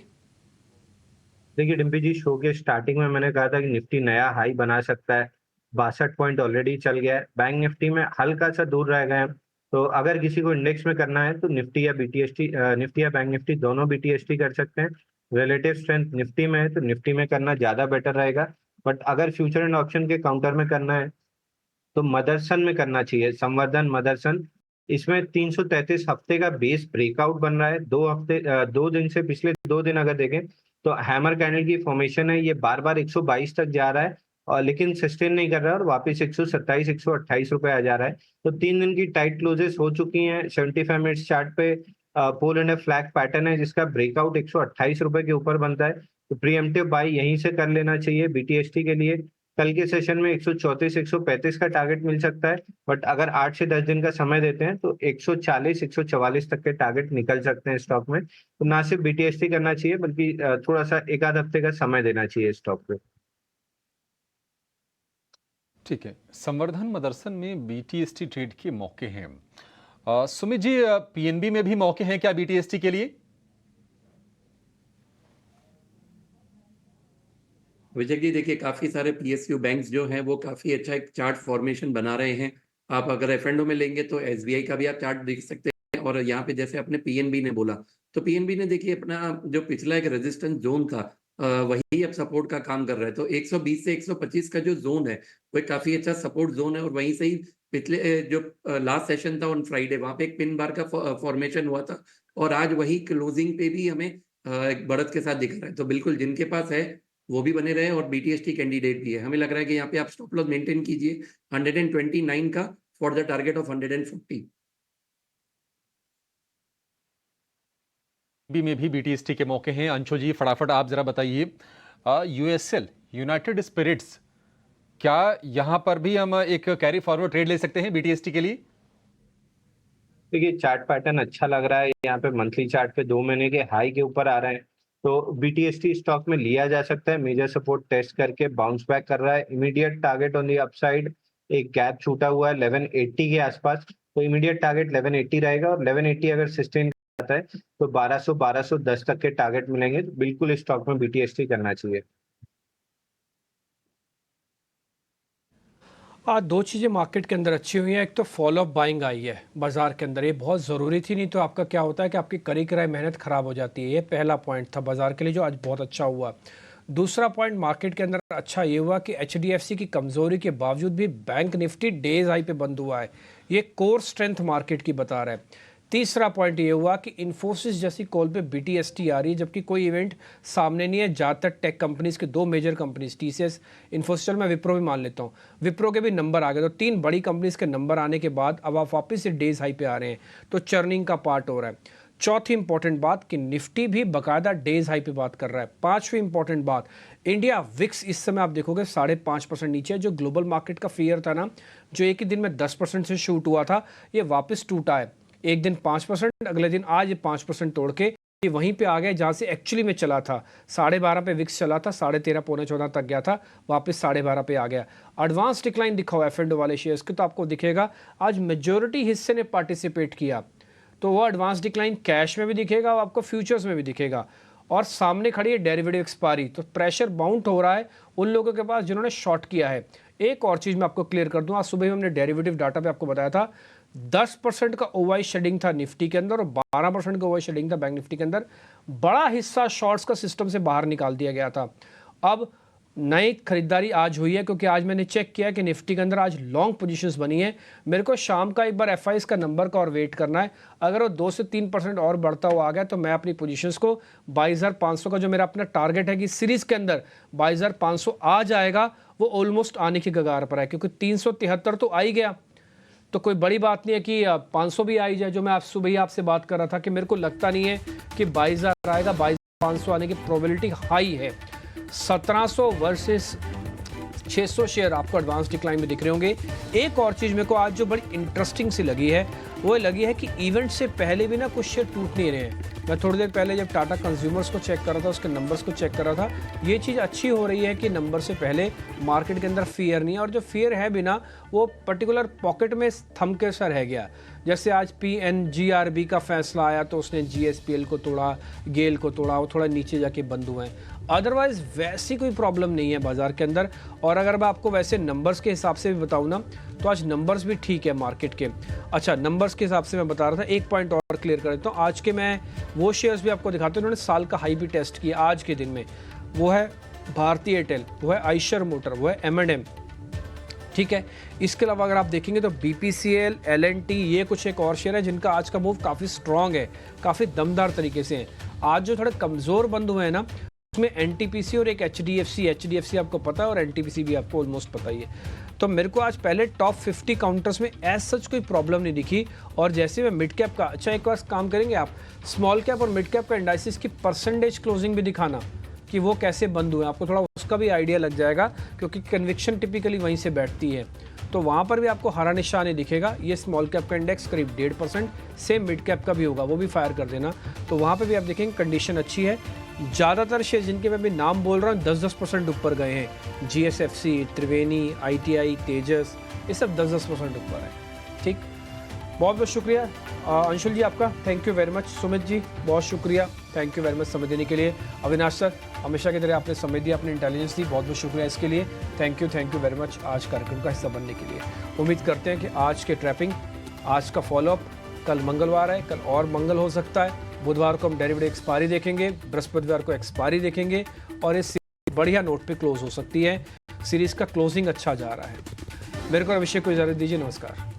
देखिए डिम्पी जी, शो के स्टार्टिंग में मैंने कहा था कि निफ्टी नया हाई बना सकता है। 62 पॉइंट ऑलरेडी चल गया है। बैंक निफ्टी में हल्का सा दूर रह गए हैं। तो अगर किसी को इंडेक्स में करना है तो निफ्टी या निफ्टी या बैंक निफ्टी दोनों BTST कर सकते हैं। रिलेटिव स्ट्रेंथ निफ्टी में है तो निफ्टी में करना ज्यादा बेटर रहेगा। बट अगर फ्यूचर एंड ऑप्शन के काउंटर में करना है तो मदरसन में करना चाहिए, संवर्धन मदरसन। इसमें 333 हफ्ते का बेस ब्रेकआउट बन रहा है। 2 दिन से पिछले 2 दिन अगर देखें तो हैमर कैंडल की फॉर्मेशन है। ये बार बार 122 तक जा रहा है और लेकिन सस्टेन नहीं कर रहा है और वापस 127 128 रुपए आ जा रहा है। तो 3 दिन की टाइट क्लोजेस हो चुकी हैं। 75 मिनट्स चार्ट पे पोल एंड फ्लैग पैटर्न है जिसका ब्रेकआउट 128 रुपए के ऊपर बनता है। तो प्रीएम्प्टिव बाई यहीं से कर लेना चाहिए BTST के लिए। कल के सेशन में 134 135 का टारगेट मिल सकता है, बट अगर 8 से 10 दिन का समय देते हैं तो 140 144 तक के टारगेट निकल सकते हैं स्टॉक में। तो ना सिर्फ BTST करना चाहिए बल्कि थोड़ा सा 1 आध हफ्ते का समय देना चाहिए स्टॉक पे। ठीक है, संवर्धन मदरसन में BTST ट्रेड के मौके हैं। सुमित जी, PNB में भी मौके हैं क्या BTST के लिए? विजय जी देखिए, काफी सारे PSU बैंक्स जो हैं वो काफी अच्छा एक चार्ट फॉर्मेशन बना रहे हैं। आप अगर F&O में लेंगे तो SBI का भी आप चार्ट देख सकते हैं, और यहाँ पे जैसे अपने PNB ने बोला, तो PNB ने देखिए अपना जो पिछला एक रेजिस्टेंस जोन था वही अब सपोर्ट का काम कर रहा है। तो 120 से 125 का जो जोन है वो एक काफी अच्छा सपोर्ट जोन है, और वहीं से ही पिछले जो लास्ट सेशन था ऑन फ्राइडे, वहां पे एक पिन बार का फॉर्मेशन हुआ था, और आज वही क्लोजिंग पे भी हमें एक बढ़त के साथ दिख रहा है। तो बिल्कुल जिनके पास है वो भी बने रहे, और BTST कैंडिडेट भी है। हमें लग रहा है कि यहाँ पे आप स्टॉप लॉस मेंटेन कीजिए 129 का फॉर द टारगेट ऑफ 140। बी में भी BTST के मौके हैं। अंशु जी फटाफट आप जरा बताइए, USL यूनाइटेड स्पिरिट्स, क्या यहां पर भी हम एक कैरी फॉरवर्ड ट्रेड ले सकते हैं BTST के लिए? देखिए चार्ट पैटर्न अच्छा लग रहा है, यहाँ पे मंथली चार्ट पे 2 महीने के हाई के ऊपर आ रहे हैं, तो BTST स्टॉक में लिया जा सकता है। मेजर सपोर्ट टेस्ट करके बाउंस बैक कर रहा है। Immediate target on the upside एक गैप छूटा हुआ है 1180 के आसपास, तो इमीडिएट टारगेट 1180 रहेगा, और 1180 अगर सस्टेन करता है तो 1200-1210 तक के टारगेट मिलेंगे। तो बिल्कुल इस स्टॉक में BTST करना चाहिए। आज दो चीज़ें मार्केट के अंदर अच्छी हुई हैं। एक तो फॉलो अप बाइंग आई है बाजार के अंदर, ये बहुत ज़रूरी थी, नहीं तो आपका क्या होता है कि आपकी करी कराई मेहनत ख़राब हो जाती है। ये पहला पॉइंट था बाजार के लिए जो आज बहुत अच्छा हुआ। दूसरा पॉइंट मार्केट के अंदर अच्छा ये हुआ कि HDFC की कमज़ोरी के बावजूद भी बैंक निफ्टी डेज हाई पे बंद हुआ है, ये कोर स्ट्रेंथ मार्केट की बता रहा है। तीसरा पॉइंट ये हुआ कि इन्फोसिस जैसी कॉल पे BTST आ रही है, जबकि कोई इवेंट सामने नहीं है। ज़्यादातर टेक कंपनीज के दो मेजर कंपनीज TCS, इन्फोसिस, चल मैं विप्रो भी मान लेता हूँ, विप्रो के भी नंबर आ गए। तो तीन बड़ी कंपनीज के नंबर आने के बाद अब आप वापस से डेज हाई पे आ रहे हैं, तो चर्निंग का पार्ट हो रहा है। चौथी इंपॉर्टेंट बात कि निफ्टी भी बाकायदा डेज हाई पे बात कर रहा है। पांचवी इंपॉर्टेंट बात, इंडिया विक्स इस समय आप देखोगे 5.5% नीचे है। जो ग्लोबल मार्केट का फियर था ना, जो एक ही दिन में 10% से शूट हुआ था, ये वापस टूटा है। एक दिन 5%, अगले दिन आज ये 5% तोड़ के ये वहीं पे आ गया जहाँ से एक्चुअली में चला था। 12.5 पे विक्स चला था, 13.5 पौने 14 तक गया था, वापस 12.5 पे आ गया। एडवांस डिक्लाइन दिखाओ F&O वाले शेयर्स के, तो आपको दिखेगा आज मेजॉरिटी हिस्से ने पार्टिसिपेट किया, तो वो एडवांस डिक्लाइन कैश में भी दिखेगा और आपको फ्यूचर्स में भी दिखेगा। और सामने खड़ी है डेरिवेटिव एक्सपायरी, तो प्रेशर बाउंड हो रहा है उन लोगों के पास जिन्होंने शॉर्ट किया है। एक और चीज़ मैं आपको क्लियर कर दूं, आज सुबह हमने डेरिवेटिव डाटा पे आपको बताया था 10% का ओवाई शेडिंग था निफ्टी के अंदर और 12% का ओवाई शेडिंग था बैंक निफ्टी के अंदर। बड़ा हिस्सा शॉर्ट्स का सिस्टम से बाहर निकाल दिया गया था। अब नई खरीदारी आज हुई है, क्योंकि आज मैंने चेक किया कि निफ्टी के अंदर आज लॉन्ग पोजीशंस बनी है। मेरे को शाम का एक बार FIs का नंबर का और वेट करना है। अगर वो 2 से 3% और बढ़ता हुआ आ गया तो मैं अपनी पोजीशंस को 22,500 का जो मेरा अपना टारगेट है कि सीरीज के अंदर 22,500 आ जाएगा, वो ऑलमोस्ट आने की कगार पर है, क्योंकि 373 तो आ ही गया, तो कोई बड़ी बात नहीं है कि 500 भी आई जाए। जो मैं आज सुबह ही आपसे बात कर रहा था कि मेरे को लगता नहीं है कि 22,000 आएगा, 22,500 आने की प्रोबेबिलिटी हाई है। 1700 वर्सेस 600 शेयर आपको एडवांस डिक्लाइन में दिख रहे होंगे। एक और चीज़ मेरे को आज जो बड़ी इंटरेस्टिंग सी लगी है, वो लगी है कि इवेंट से पहले भी ना कुछ शेयर टूट नहीं रहे हैं। मैं थोड़ी देर पहले जब टाटा कंज्यूमर्स को चेक कर रहा था, उसके नंबर्स को चेक कर रहा था, ये चीज़ अच्छी हो रही है कि नंबर से पहले मार्केट के अंदर फियर नहीं है, और जो फियर है भी ना, वो पर्टिकुलर पॉकेट में थम के सा रह गया। जैसे आज PNGRB का फैसला आया तो उसने GSPL को तोड़ा, गेल को तोड़ा, वो थोड़ा नीचे जाके बंद हुए हैं। अदरवाइज वैसी कोई प्रॉब्लम नहीं है बाजार के अंदर। और अगर मैं आपको वैसे नंबर्स के हिसाब से भी बताऊँ ना, तो आज नंबर्स भी ठीक है मार्केट के। अच्छा, नंबर्स के हिसाब से मैं बता रहा था, एक पॉइंट और क्लियर कर देता हूँ। आज के मैं वो शेयर्स भी आपको दिखाता हूँ, उन्होंने साल का हाई भी टेस्ट किया आज के दिन में। वो है भारती एयरटेल, वो है आइशर मोटर, वो है M&M, ठीक है। इसके अलावा अगर आप देखेंगे तो BPCL, L&T, ये कुछ एक और शेयर है जिनका आज का मूव काफ़ी स्ट्रॉन्ग है, काफ़ी दमदार तरीके से है। आज जो थोड़े कमज़ोर बंद हुए हैं ना, उसमें NTPC और एक HDFC आपको पता है, और NTPC भी आपको ऑलमोस्ट पता ही है। तो मेरे को आज पहले टॉप 50 काउंटर्स में एज सच कोई प्रॉब्लम नहीं दिखी। और जैसे मैं मिड कैप का, अच्छा एक बार काम करेंगे आप, स्मॉल कैप और मिड कैप का इंडाइसिस की परसेंटेज क्लोजिंग भी दिखाना कि वो कैसे बंद हुए, आपको थोड़ा उसका भी आइडिया लग जाएगा, क्योंकि कन्विक्शन टिपिकली वहीं से बैठती है। तो वहाँ पर भी आपको हरा निशान ही दिखेगा। ये स्मॉल कैप का इंडेक्स करीब 1.5%, सेम मिड कैप का भी होगा, वो भी फायर कर देना। तो वहाँ पर भी आप देखेंगे कंडीशन अच्छी है। ज़्यादातर शेयर जिनके मैं भी नाम बोल रहा हूँ 10-10% ऊपर गए हैं। GSFC, त्रिवेणी, ITI, तेजस, ये सब 10-10% ऊपर है। ठीक, बहुत बहुत शुक्रिया अंशुल जी आपका, thank you very much. Sumit ji बहुत शुक्रिया, थैंक यू वेरी मच समय देने के लिए। अविनाश सर, हमेशा की तरह आपने समय दिया, अपनी इंटेलिजेंस दी, बहुत बहुत शुक्रिया इसके लिए, थैंक यू वेरी मच आज कार्यक्रम का हिस्सा बनने के लिए। उम्मीद करते हैं कि आज के ट्रैपिंग, आज का फॉलोअप, कल मंगलवार है, कल और मंगल हो सकता है, बुधवार को हम डेरिवेटिव एक्सपायरी देखेंगे, बृहस्पतिवार को एक्सपायरी देखेंगे और इस बढ़िया नोट पे क्लोज हो सकती है। सीरीज का क्लोजिंग अच्छा जा रहा है। मेरे को अभिषेक को इजाजत दीजिए, नमस्कार।